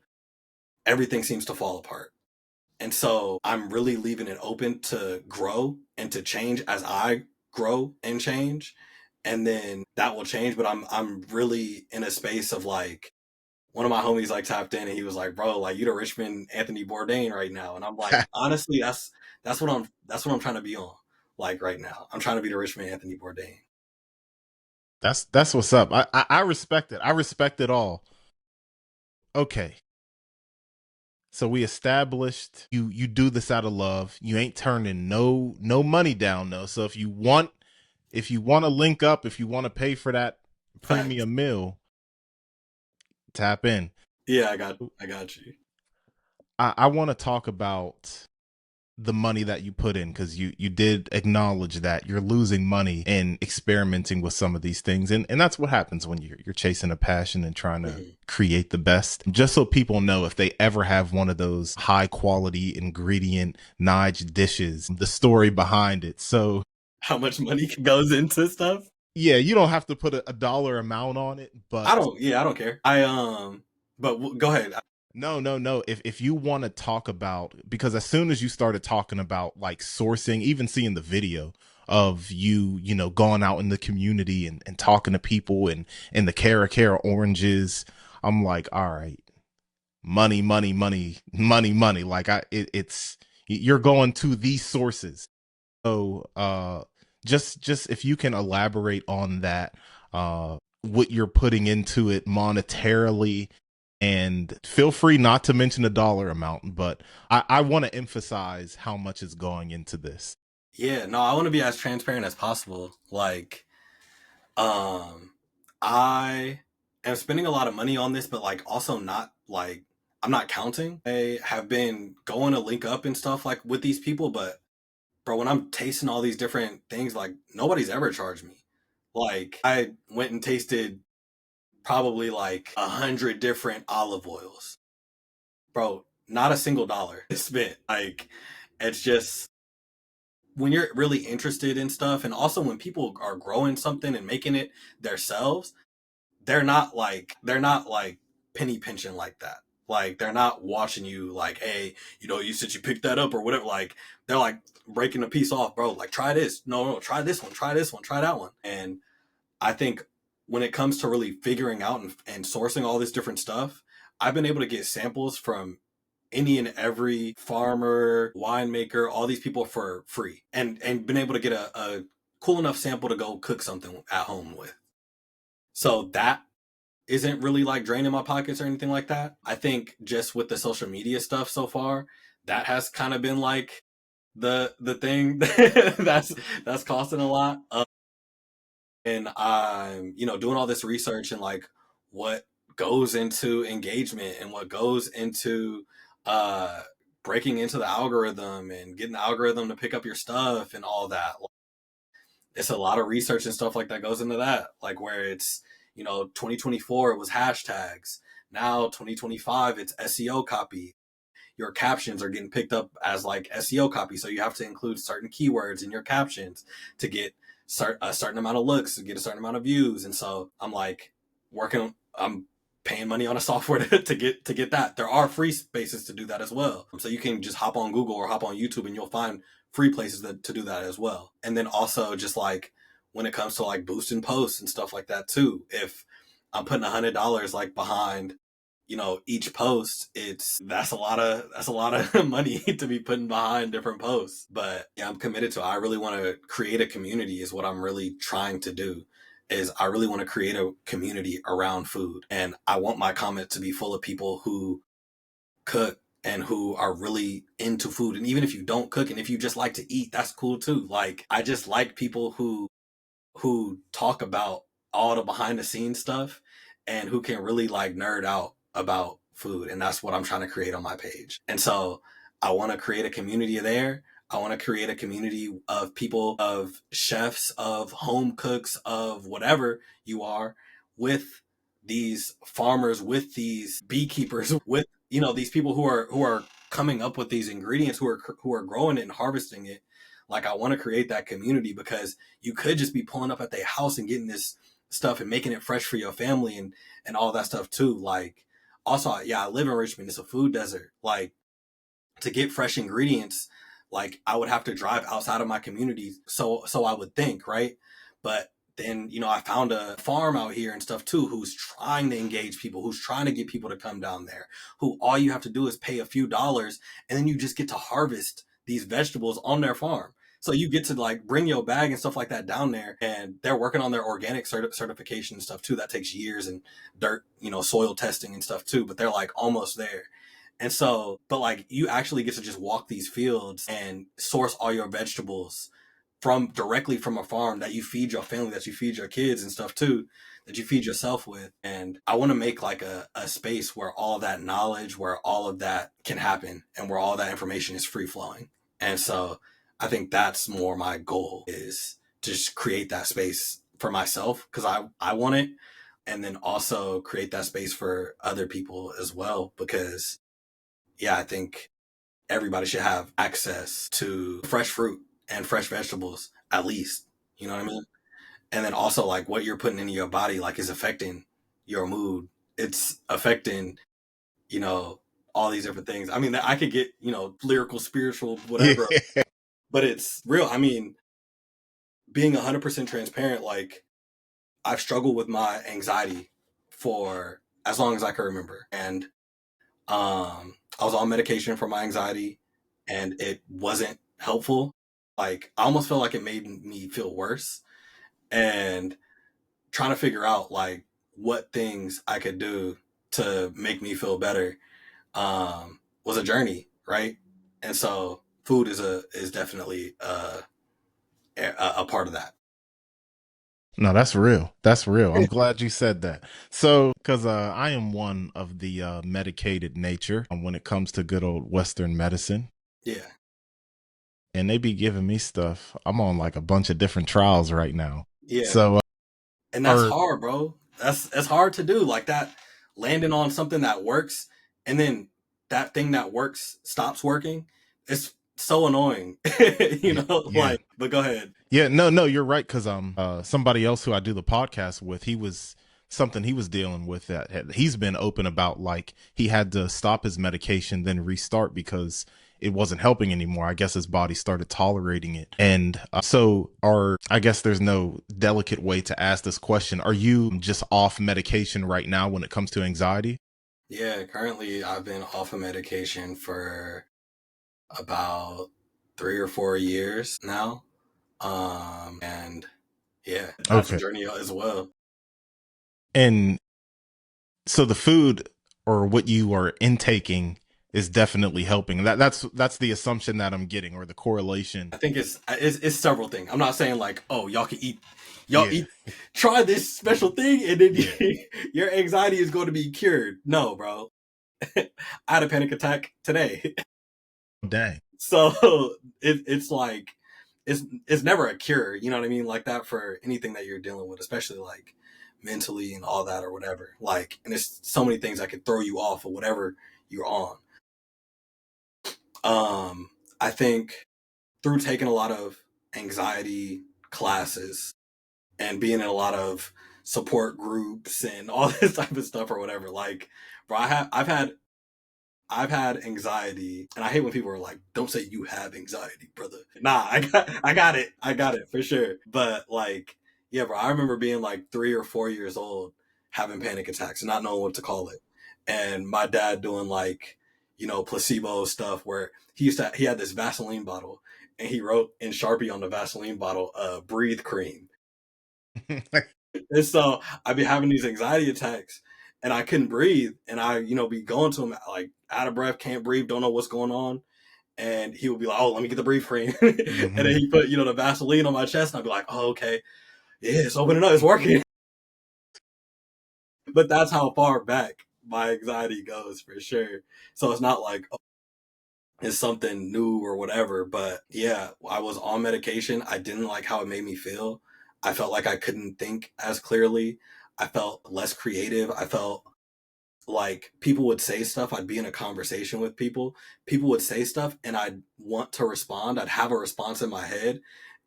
everything seems to fall apart. And so I'm really leaving it open to grow and to change as I grow and change. and then that will change. But I'm really in a space of like, one of my homies like tapped in and he was like, bro, like you the Richmond Anthony Bourdain right now. And I'm like, honestly, that's what I'm trying to be on. Like right now, I'm trying to be the Richmond Anthony Bourdain. That's what's up. I respect it. I respect it all. Okay. So we established you do this out of love. You ain't turning no money down though. So if you want to link up, if you want to pay for that Facts. premium meal, tap in. Yeah, I got you. I want to talk about the money that you put in, because you did acknowledge that you're losing money in experimenting with some of these things, and that's what happens when you're chasing a passion and trying to Mhm. create the best. Just so people know, if they ever have one of those high quality ingredient Nyge dishes, the story behind it. So How much money goes into stuff? yeah, you don't have to put a dollar amount on it, I but don't. Yeah, I don't care. But go ahead. no. If you want to talk about, because as soon as you started talking about like sourcing, even seeing the video of you know, going out in the community and talking to people and the Cara oranges, I'm like, all right, money. Like it's you're going to these sources. So just if you can elaborate on that, what you're putting into it monetarily, and feel free not to mention the dollar amount, but I want to emphasize how much is going into this. Yeah, no, I want to be as transparent as possible. Like, um, I am spending a lot of money on this, but like also not like I'm not counting. I have been going to link up and stuff like with these people, but bro, when I'm tasting all these different things, like nobody's ever charged me. Like I went and tasted probably like 100 different olive oils, bro. Not a single dollar is spent. Like it's just when you're really interested in stuff, and also when people are growing something and making it themselves, they're not like penny pinching like that. Like they're not watching you like, hey, you know, you said you picked that up or whatever. Like they're like breaking a piece off, bro. Like try this. No, try this one. Try this one. Try that one. And I think when it comes to really figuring out and sourcing all this different stuff, I've been able to get samples from any and every farmer, winemaker, all these people for free, and been able to get a cool enough sample to go cook something at home with. So that isn't really like draining my pockets or anything like that. I think just with the social media stuff so far, that has kind of been like the thing that's costing a lot. And I'm, you know, doing all this research and like what goes into engagement and what goes into uh breaking into the algorithm and getting the algorithm to pick up your stuff and all that. It's a lot of research and stuff like that goes into that. Like where it's, you know, 2024 it was hashtags. Now 2025 it's SEO copy. Your captions are getting picked up as like SEO copy. So you have to include certain keywords in your captions to get a certain amount of looks, to get a certain amount of views. And so I'm like I'm paying money on a software to get that. There are free spaces to do that as well. So you can just hop on Google or hop on YouTube and you'll find free places to do that as well. And then also just like when it comes to like boosting posts and stuff like that too, if I'm putting $100 like behind, you know, each post, it's that's a lot of money to be putting behind different posts. But yeah, I'm committed to it. I really want to create a community is what I'm really trying to do. Is I really want to create a community around food. And I want my comment to be full of people who cook and who are really into food. And even if you don't cook and if you just like to eat, that's cool too. Like I just like people who talk about all the behind the scenes stuff and who can really like nerd out about food. And that's what I'm trying to create on my page. And so I want to create a community there. I want to create a community of people, of chefs, of home cooks, of whatever you are, with these farmers, with these beekeepers, with, you know, these people who are coming up with these ingredients, who are growing it and harvesting it. Like I want to create that community because you could just be pulling up at their house and getting this stuff and making it fresh for your family and all that stuff too. Like also, yeah, I live in Richmond. It's a food desert. Like to get fresh ingredients, like I would have to drive outside of my community. So I would think, right? But then, I found a farm out here and stuff too, who's trying to engage people, who's trying to get people to come down there, who all you have to do is pay a few dollars, and then you just get to harvest these vegetables on their farm. So you get to like bring your bag and stuff like that down there, and they're working on their organic certification and stuff too. That takes years and dirt, soil testing and stuff too, but they're like almost there. And so, but like you actually get to just walk these fields and source all your vegetables directly from a farm that you feed your family, that you feed your kids and stuff too, that you feed yourself with. And I want to make like a space where all that knowledge, where all of that can happen, and where all that information is free flowing. And so I think that's more my goal, is to just create that space for myself because I want it, and then also create that space for other people as well, because I think everybody should have access to fresh fruit and fresh vegetables, at least. You know what I mean? And then also like what you're putting into your body, like, is affecting your mood. It's affecting, all these different things. I mean, I could get, lyrical, spiritual, whatever, Yeah. but it's real. I mean, being 100% transparent, like, I've struggled with my anxiety for as long as I can remember. And I was on medication for my anxiety, and it wasn't helpful. Like, I almost felt like it made me feel worse. And trying to figure out like what things I could do to make me feel better was a journey, right? And so food is definitely a part of that. No, that's real. That's real. I'm glad you said that. So, because I am one of the medicated nature when it comes to good old Western medicine, Yeah. and they be giving me stuff. I'm on like a bunch of different trials right now. Yeah. So, And that's hard, bro. That's hard to do. Like that, landing on something that works, and then that thing that works stops working. It's so annoying, yeah. like, but go ahead. Yeah, no, you're right. Because somebody else who I do the podcast with, he was dealing with that. He's been open about like he had to stop his medication, then restart because it wasn't helping anymore. I guess his body started tolerating it. And I guess there's no delicate way to ask this question. Are you just off medication right now when it comes to anxiety? Yeah, currently I've been off of medication for about 3 or 4 years now. And yeah, that's a Okay. journey as well. And so the food or what you are intaking is definitely helping. That's the assumption that I'm getting, or the correlation. I think it's several things. I'm not saying like, oh, y'all Yeah. eat, try this special thing, and then Yeah. your anxiety is going to be cured. No, bro. I had a panic attack today. Dang. So it's like, it's never a cure, you know what I mean? Like that for anything that you're dealing with, especially like mentally and all that or whatever. Like, and there's so many things that could throw you off of whatever you're on. I think through taking a lot of anxiety classes and being in a lot of support groups and all this type of stuff or whatever, like, bro, I've had anxiety, and I hate when people are like, "Don't say you have anxiety, brother." Nah, I got it for sure. But like, yeah, bro, I remember being like 3 or 4 years old, having panic attacks and not knowing what to call it, and my dad doing like, placebo stuff where he had this Vaseline bottle, and he wrote in Sharpie on the Vaseline bottle, "breathe cream." And so I'd be having these anxiety attacks, and I couldn't breathe, and I, be going to him like out of breath, can't breathe, don't know what's going on, and he would be like, "Oh, let me get the breathe cream," and then he put, the Vaseline on my chest, and I'd be like, "Oh, okay, yeah, it's opening up, it's working." But that's how far back my anxiety goes for sure. So it's not like, oh, it's something new or whatever. But yeah, I was on medication. I didn't like how it made me feel. I felt like I couldn't think as clearly. I felt less creative. I felt like people would say stuff. I'd be in a conversation with people. People would say stuff, and I'd want to respond. I'd have a response in my head,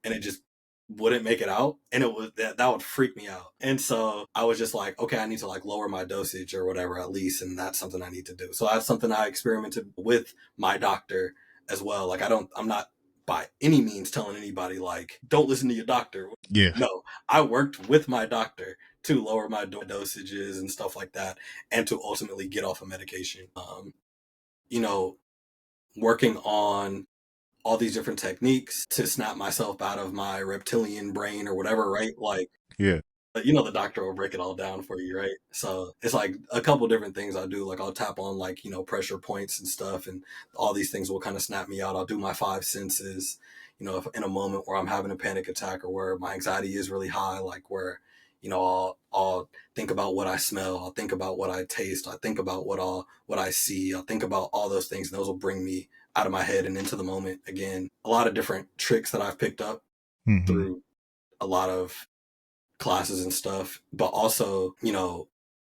and it just wouldn't make it out. And it was that would freak me out. And so I was just like, okay, I need to like lower my dosage or whatever at least. And that's something I need to do. So that's something I experimented with my doctor as well. Like, I'm not by any means telling anybody like, don't listen to your doctor. Yeah. No, I worked with my doctor to lower my dosages and stuff like that, and to ultimately get off of medication. You know, working on all these different techniques to snap myself out of my reptilian brain or whatever, right? Like, Yeah. the doctor will break it all down for you, right? So it's like a couple different things I do. Like I'll tap on like, pressure points and stuff, and all these things will kind of snap me out. I'll do my five senses, if in a moment where I'm having a panic attack or where my anxiety is really high, like where, I'll think about what I smell. I'll think about what I taste. I think about what I see. I'll think about all those things, and those will bring me out of my head and into the moment again. A lot of different tricks that I've picked up Mm-hmm. through a lot of classes and stuff, but also,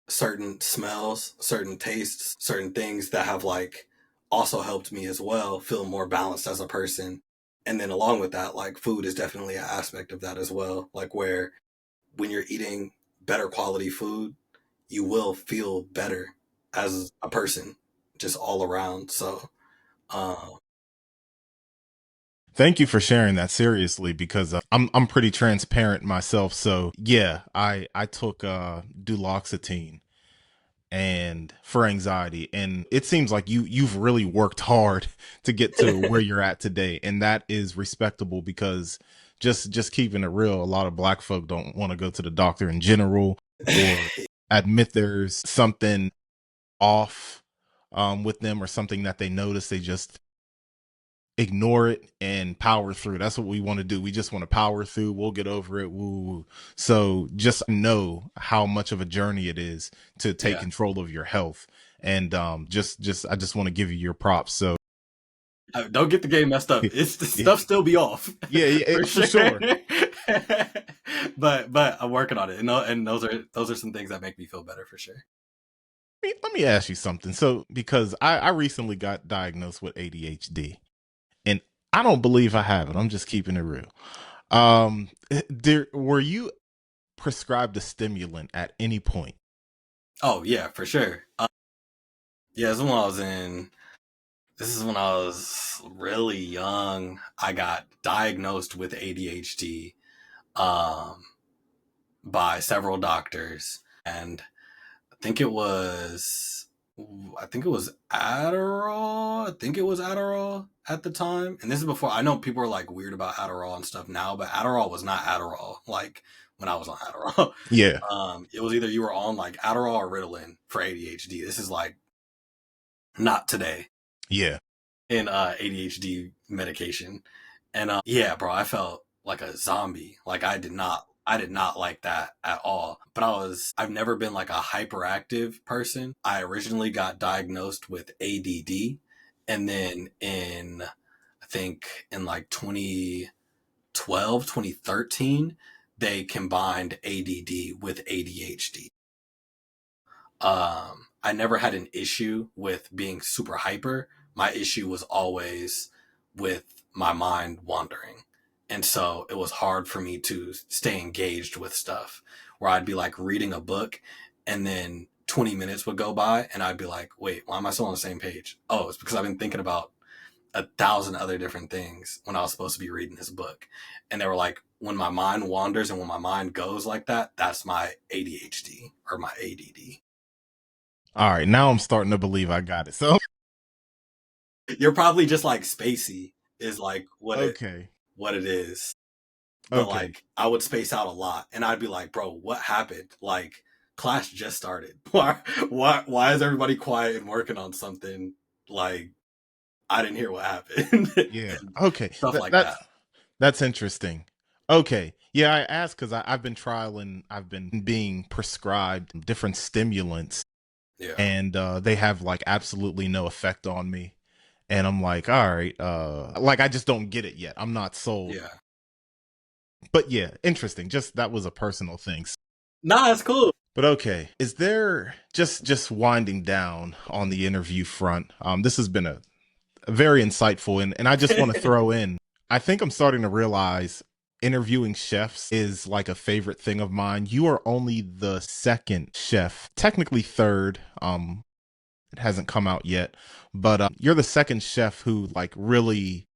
certain smells, certain tastes, certain things that have like also helped me as well feel more balanced as a person. And then along with that, like food is definitely an aspect of that as well. Like where when you're eating better quality food, you will feel better as a person just all around. So, uh, Thank you for sharing that seriously because I'm pretty transparent myself. So yeah, I took duloxetine and for anxiety, and it seems like you've really worked hard to get to where you're at today, and that is respectable because just keeping it real, a lot of black folk don't want to go to the doctor in general or admit there's something off with them or something that they notice. They just ignore it and power through. That's what we want to do. We just want to power through. We'll get over it. Woo. So just know how much of a journey it is to take yeah. control of your health. And I just want to give you your props. So Don't get the game messed up. It's the stuff still be off. Yeah, for sure. but I'm working on it, and those are some things that make me feel better for sure. Let me ask you something. So because I recently got diagnosed with ADHD, and I don't believe I have it. I'm just keeping it real. Were you prescribed a stimulant at any point? Oh yeah, for sure. Yeah, this is when I was really young. I got diagnosed with ADHD um, by several doctors, and I think it was I think it was Adderall. I think it was Adderall at the time. And this is before, I know people are like weird about Adderall and stuff now, but Adderall was not Adderall like when I was on Adderall. Yeah. It was either you were on like Adderall or Ritalin for ADHD. This is like not today Yeah. in ADHD medication. And yeah, bro, I felt like a zombie. Like I did not like that at all. But I've never been like a hyperactive person. I originally got diagnosed with ADD, and then I think in like 2012, 2013, they combined ADD with ADHD. I never had an issue with being super hyper. My issue was always with my mind wandering. And so it was hard for me to stay engaged with stuff where I'd be like reading a book, and then 20 minutes would go by and I'd be like, wait, why am I still on the same page? Oh, it's because I've been thinking about 1,000 other different things when I was supposed to be reading this book. And they were like, when my mind wanders and when my mind goes like that, that's my ADHD or my ADD. All right. Now I'm starting to believe I got it. So You're probably just like spacey is like okay. what it is. But Okay. like I would space out a lot, and I'd be like, bro, what happened? Like class just started. Why is everybody quiet and working on something? Like I didn't hear what happened. Yeah. And Okay. stuff like that. That's interesting. Okay. Yeah, I asked because I've been trialing, I've been being prescribed different stimulants, Yeah. and they have like absolutely no effect on me. And I'm like, all right, like I just don't get it yet. I'm not sold. Yeah. But yeah, interesting. Just that was a personal thing. Nah, it's cool. But okay, is there just winding down on the interview front? This has been a very insightful, and I just want to throw in, I think I'm starting to realize interviewing chefs is like a favorite thing of mine. You are only the second chef, technically third. It hasn't come out yet, but you're the second chef who like really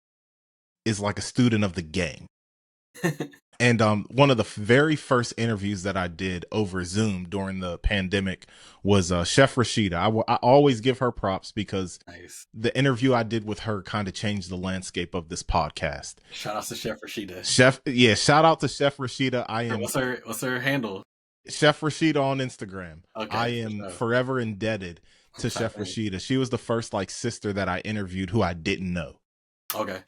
is like a student of the game. And one of the very first interviews that I did over Zoom during the pandemic was Chef Rashida. I always give her props because Nice. the interview I did with her kind of changed the landscape of this podcast. Shout out to Chef Rashida. Shout out to Chef Rashida. I am What's her handle? Chef Rashida on Instagram. Okay, I am forever indebted to Chef Rashida. She was the first like sister that I interviewed who I didn't know. Okay.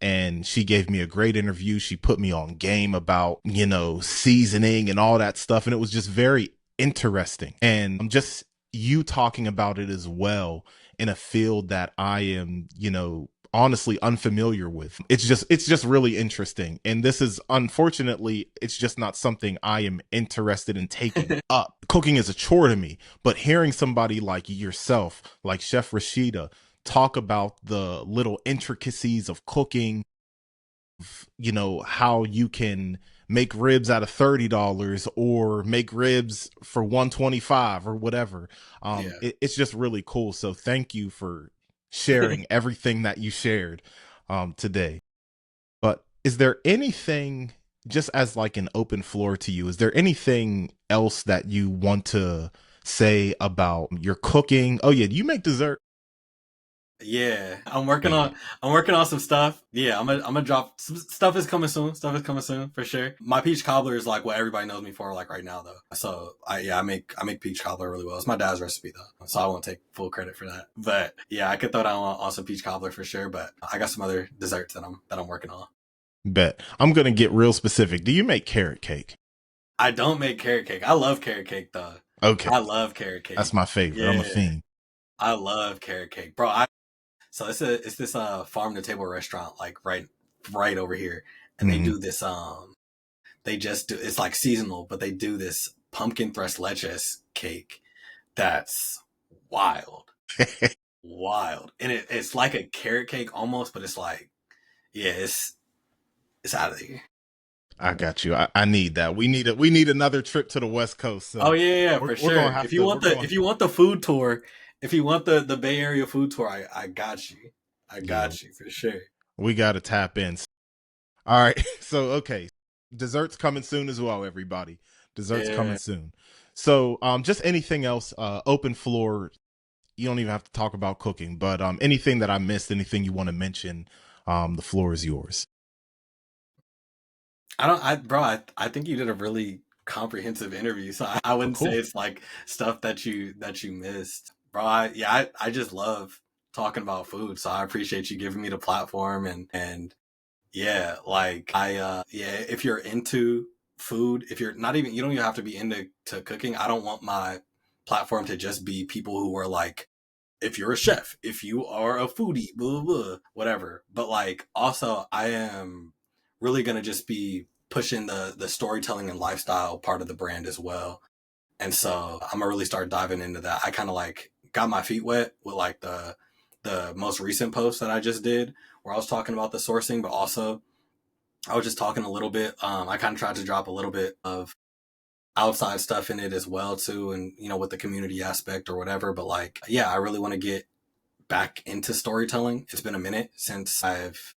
And she gave me a great interview. She put me on game about, you know, seasoning and all that stuff. And it was just very interesting. And just you talking about it as well in a field that I am, you know, honestly unfamiliar with. It's just really interesting. And this is, unfortunately, it's just not something I am interested in taking up. Cooking is a chore to me, but hearing somebody like yourself, like Chef Rashida, talk about the little intricacies of cooking, you know, how you can make ribs out of $30 or make ribs for $125 or whatever. It's just really cool. So thank you for sharing everything that you shared today. But is there anything, just as like an open floor to you, is there anything else that you want to say about your cooking? Oh yeah, do you make dessert? Yeah, I'm working on some stuff. Yeah, I'm gonna drop some stuff is coming soon. Stuff is coming soon for sure. My peach cobbler is like what everybody knows me for like right now though. So I make peach cobbler really well. It's my dad's recipe though, so I won't take full credit for that. But yeah, I could throw down on some peach cobbler for sure. But I got some other desserts that I'm working on. Bet. I'm gonna get real specific. Do you make carrot cake? I don't make carrot cake. I love carrot cake though. Okay, I love carrot cake. That's my favorite. Yeah. I'm a fiend. I love carrot cake, bro. So it's this farm to table restaurant like right over here, and they do this they just do, it's like seasonal, but they do this pumpkin tres leches cake that's wild. Wild. And it's like a carrot cake almost, but it's like, yeah, it's out of here. I got you. I need that. We need another trip to the West Coast. So oh yeah, for sure. If you want the food tour, if you want the Bay Area food tour, I got you. I got you for sure. We got to tap in. All right. So, okay. Desserts coming soon as well, everybody. Desserts coming soon. So, just anything else, open floor. You don't even have to talk about cooking, but anything that I missed, anything you want to mention, the floor is yours. I think you did a really comprehensive interview. So I wouldn't say it's like stuff that you missed. Bro, I just love talking about food. So I appreciate you giving me the platform and yeah, like if you're into food, if you're not even, you don't even have to be into cooking. I don't want my platform to just be people who are like, if you're a chef, if you are a foodie, blah, blah, blah, whatever. But like, also I am really going to just be pushing the storytelling and lifestyle part of the brand as well. And so I'm gonna really start diving into that. I kind of like got my feet wet with like the most recent post that I just did where I was talking about the sourcing, but also I was just talking a little bit. I kind of tried to drop a little bit of outside stuff in it as well too. And, you know, with the community aspect or whatever, but like, yeah, I really want to get back into storytelling. It's been a minute since I've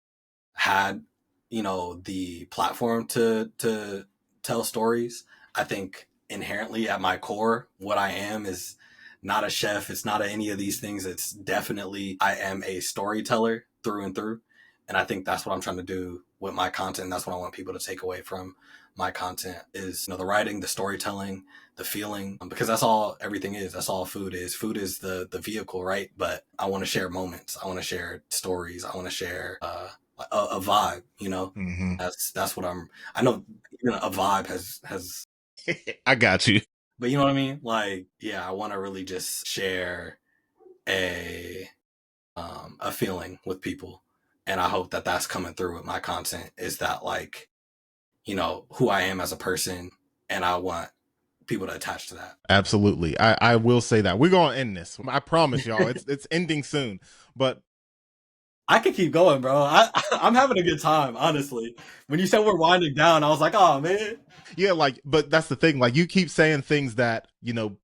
had, you know, the platform to tell stories. I think inherently at my core, what I am is not a chef. It's not any of these things. It's definitely, I am a storyteller through and through. And I think that's what I'm trying to do with my content. That's what I want people to take away from my content is, you know, the writing, the storytelling, the feeling, because that's all everything is. That's all food is. Food is the vehicle, right? But I want to share moments. I want to share stories. I want to share, a vibe, you know. Mm-hmm. That's what I know. Even a vibe has I got you, but you know what I mean. Like, yeah, I want to really just share a feeling with people, and I hope that that's coming through with my content. Is that like, you know, who I am as a person, and I want people to attach to that. Absolutely. I will say that we're gonna end this. I promise y'all. It's ending soon, but I could keep going, bro. I'm having a good time, honestly. When you said we're winding down, I was like, oh man. Yeah, like, but that's the thing. Like, you keep saying things that, you know,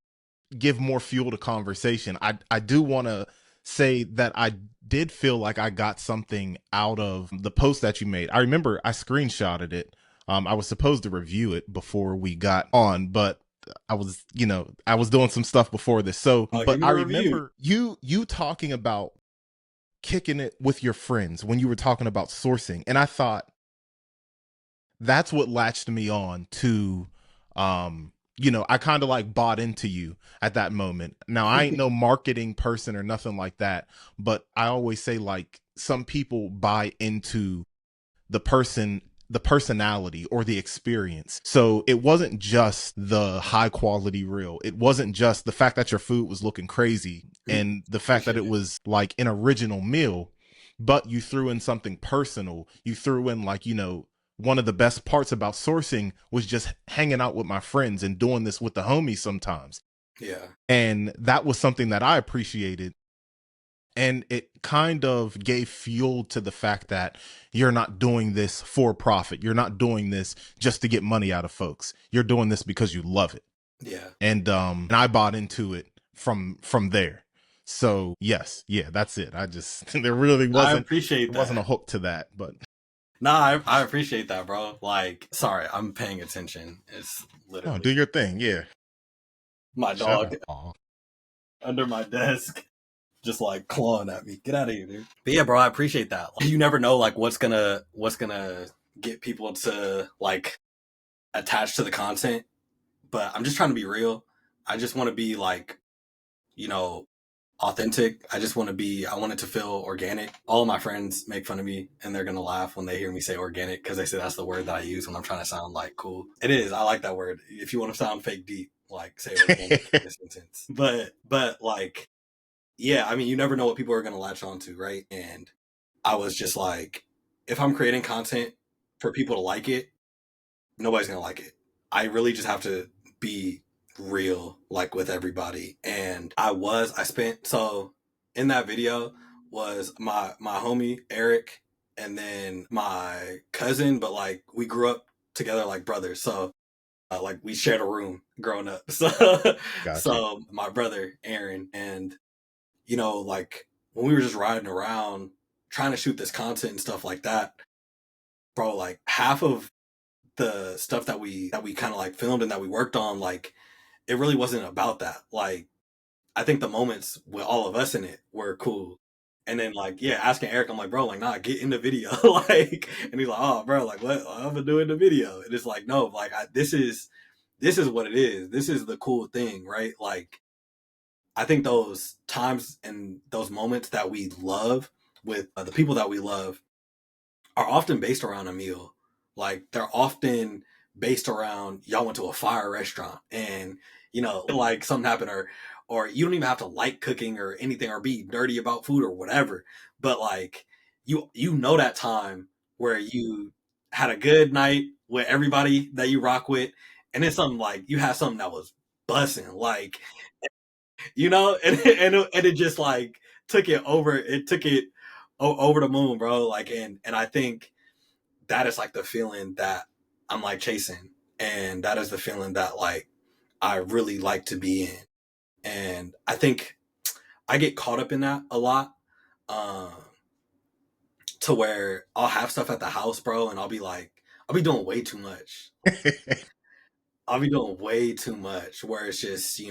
give more fuel to conversation. I do want to say that I did feel like I got something out of the post that you made. I remember I screenshotted it. I was supposed to review it before we got on, but I was, I was doing some stuff before this. So, Oh, but give me I the review. remember you talking about kicking it with your friends when you were talking about sourcing. And I thought that's what latched me on to, I kind of like bought into you at that moment. Now, I ain't no marketing person or nothing like that, but I always say like some people buy into the personality or the experience. So it wasn't just the high quality reel. It wasn't just the fact that your food was looking crazy and the fact that Appreciate it it. was like an original meal, but you threw in something personal. You threw in like, one of the best parts about sourcing was just hanging out with my friends and doing this with the homies sometimes. Yeah. And that was something that I appreciated, and it kind of gave fuel to the fact that you're not doing this for profit. You're not doing this just to get money out of folks. You're doing this because you love it. Yeah. And I bought into it from there. So yes, yeah, that's it. I just there really I wasn't appreciate there wasn't a that. hook to that, but Nah, I appreciate that, bro. Like, sorry, I'm paying attention. It's no, do literally your thing. Yeah. my Shut dog up. Aw. under my desk, just like clawing at me. Get out of here, dude. But yeah, bro, I appreciate that. You never know, like, what's gonna get people to like attach to the content. But I'm just trying to be real. I just want to be like, you know, authentic. I want it to feel organic. All of my friends make fun of me and they're going to laugh when they hear me say organic because they say that's the word that I use when I'm trying to sound like cool. It is. I like that word. If you want to sound fake deep, like say organic in this instance. But like, yeah, I mean, you never know what people are going to latch onto, right? And I was just like, if I'm creating content for people to like it, nobody's going to like it. I really just have to be real like with everybody. And I spent, so in that video was my homie Eric and then my cousin, but like we grew up together like brothers. So like we shared a room growing up. So Got you. so my brother Aaron, and like when we were just riding around trying to shoot this content and stuff like that, bro, like half of the stuff that we kind of like filmed and that we worked on, like it really wasn't about that. Like I think the moments with all of us in it were cool. And then like, yeah, asking Eric, I'm like, bro, like, nah, get in the video. Like, and he's like, oh, bro, like, what? I'm gonna do in the video. And it's like, no, like, this is what it is. This is the cool thing, right? Like, I think those times and those moments that we love with the people that we love are often based around a meal. Like they're often based around y'all went to a fire restaurant and like something happened, or you don't even have to like cooking or anything or be dirty about food or whatever. But like you that time where you had a good night with everybody that you rock with, and then something like you had something that was bussing, like and it just like took it over the moon, bro. Like and I think that is like the feeling that I'm like chasing, and that is the feeling that like I really like to be in. And I think I get caught up in that a lot, um, to where I'll have stuff at the house, bro, and I'll be doing way too much. I'll be doing way too much where it's just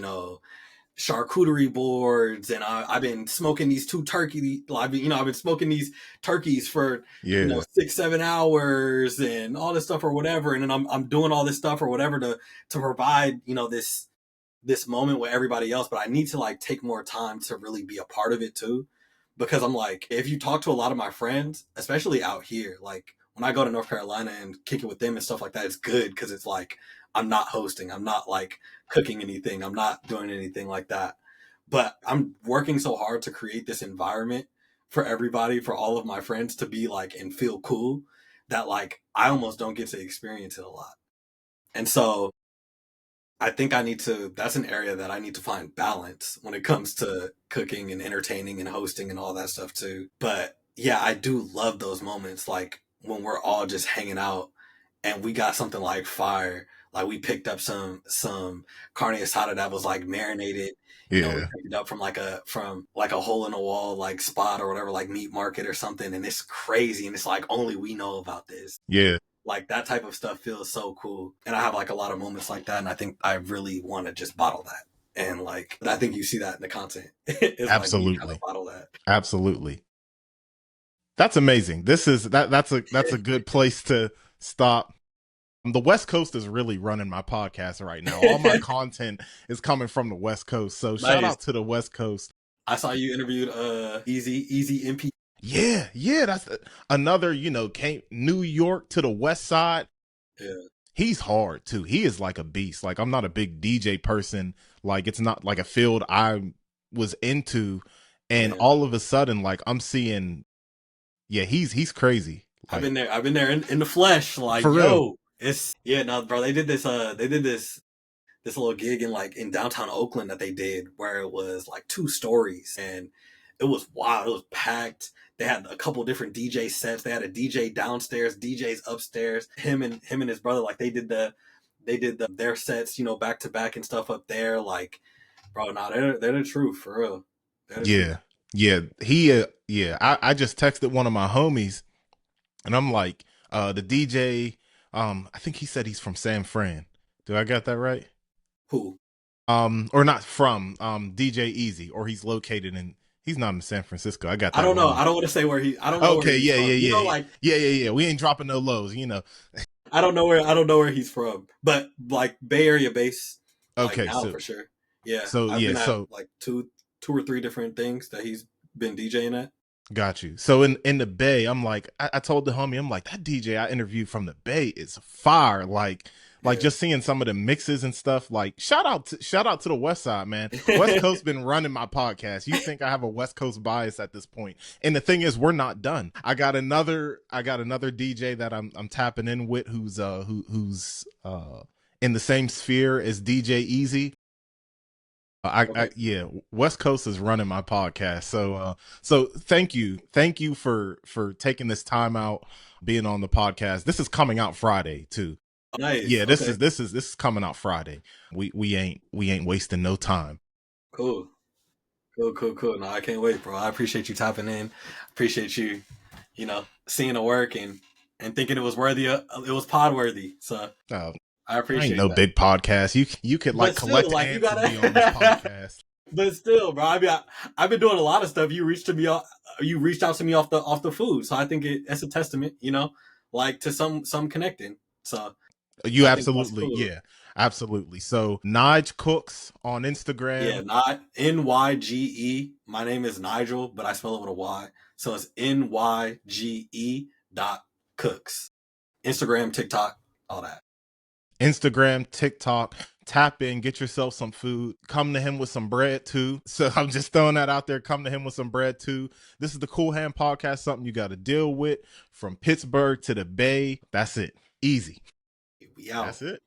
charcuterie boards, and I've been smoking these two turkey. I've been smoking these turkeys for Yeah. 6-7 hours and all this stuff or whatever, and then I'm doing all this stuff or whatever to provide this moment with everybody else. But I need to like take more time to really be a part of it too, because I'm like, if you talk to a lot of my friends, especially out here, like when I go to North Carolina and kick it with them and stuff like that, it's good because it's like I'm not hosting, I'm not like cooking anything, I'm not doing anything like that. But I'm working so hard to create this environment for everybody, for all of my friends to be like and feel cool, that like I almost don't get to experience it a lot. And so I think that's an area that I need to find balance when it comes to cooking and entertaining and hosting and all that stuff too. But yeah, I do love those moments like when we're all just hanging out and we got something like fire. Like we picked up some carne asada that was like marinated. You know, we Yeah. picked it up from like a hole in the wall like spot or whatever, like meat market or something, and it's crazy, and it's like only we know about this. Yeah. Like that type of stuff feels so cool, and I have like a lot of moments like that, and I think I really want to just bottle that. And like I think you see that in the content. It's like me trying to Absolutely. bottle that. Absolutely. That's amazing. That's a good place to stop. The West Coast is really running my podcast right now. All my content is coming from the West Coast. So shout Nice. out to the West Coast. I saw you interviewed Easy MP. Yeah, yeah, that's another, came New York to the West Side. Yeah. He's hard too. He is like a beast. Like I'm not a big DJ person. Like it's not like a field I was into, and Yeah. all of a sudden like I'm seeing, yeah, he's crazy. I've Like been there. I've been there in the flesh. Like, for real. yo, it's yeah, no, bro. They did this little gig in like in downtown Oakland that they did where it was like 2 stories, and it was wild. It was packed. They had a couple different DJ sets. They had a DJ downstairs, DJs upstairs. Him and his brother, like they did their sets, back to back and stuff up there. Like, bro, nah, they're the truth for real. They're the truth. Yeah. Yeah. Yeah. I just texted one of my homies and I'm like, the DJ, I think he said he's from San Fran. Do I got that right? Who? Or not from, DJ Easy, or he's not in San Francisco. I got I that don't know. wrong. I don't want to say where he. I don't know where Okay. he's Yeah. from. Yeah. Yeah. Like Yeah. Yeah. Yeah. We ain't dropping no lows. I don't know where he's from, but like Bay Area base, like Okay. now for sure. Yeah, So I've yeah. been at So like two or three different things that he's been DJing at. got you. So in the Bay, I'm like, I told the homie, I'm like, that DJ I interviewed from the Bay is fire. Like Yeah. just seeing some of the mixes and stuff. Like shout out to the West Side, man. West Coast been running my podcast. You think I have a West Coast bias at this point? And the thing is, we're not done. I got another DJ that I'm tapping in with who's in the same sphere as DJ Easy. Okay. Yeah, West Coast is running my podcast. So thank you for taking this time out, being on the podcast. This is coming out Friday too. Nice. Yeah, Okay. this is coming out Friday. We ain't wasting no time. Cool. Cool. Cool. Cool. No, I can't wait, bro. I appreciate you tapping in. Appreciate you, seeing the work and thinking it was worthy. It was pod worthy. So Uh, I I ain't appreciate no that. big podcast. You could like But still, collect like you ants and be on this gotta. podcast. But still, bro, I mean, I've been doing a lot of stuff. You reached out to me off the food, so I think it's a testament, like to some connecting. So You I think that's absolutely, cool. yeah, absolutely. So Nyge Cooks on Yeah, Instagram. not Nyge. My name is Nigel, but I spell it with a Y, so it's Nyge.cooks. Instagram, TikTok, all that. Instagram, TikTok, tap in, get yourself some food. Come to him with some bread too. So I'm just throwing that out there. Come to him with some bread too. This is the Qool Hand Podcast, something you got to deal with from Pittsburgh to the Bay. That's it. Easy. We out. That's it.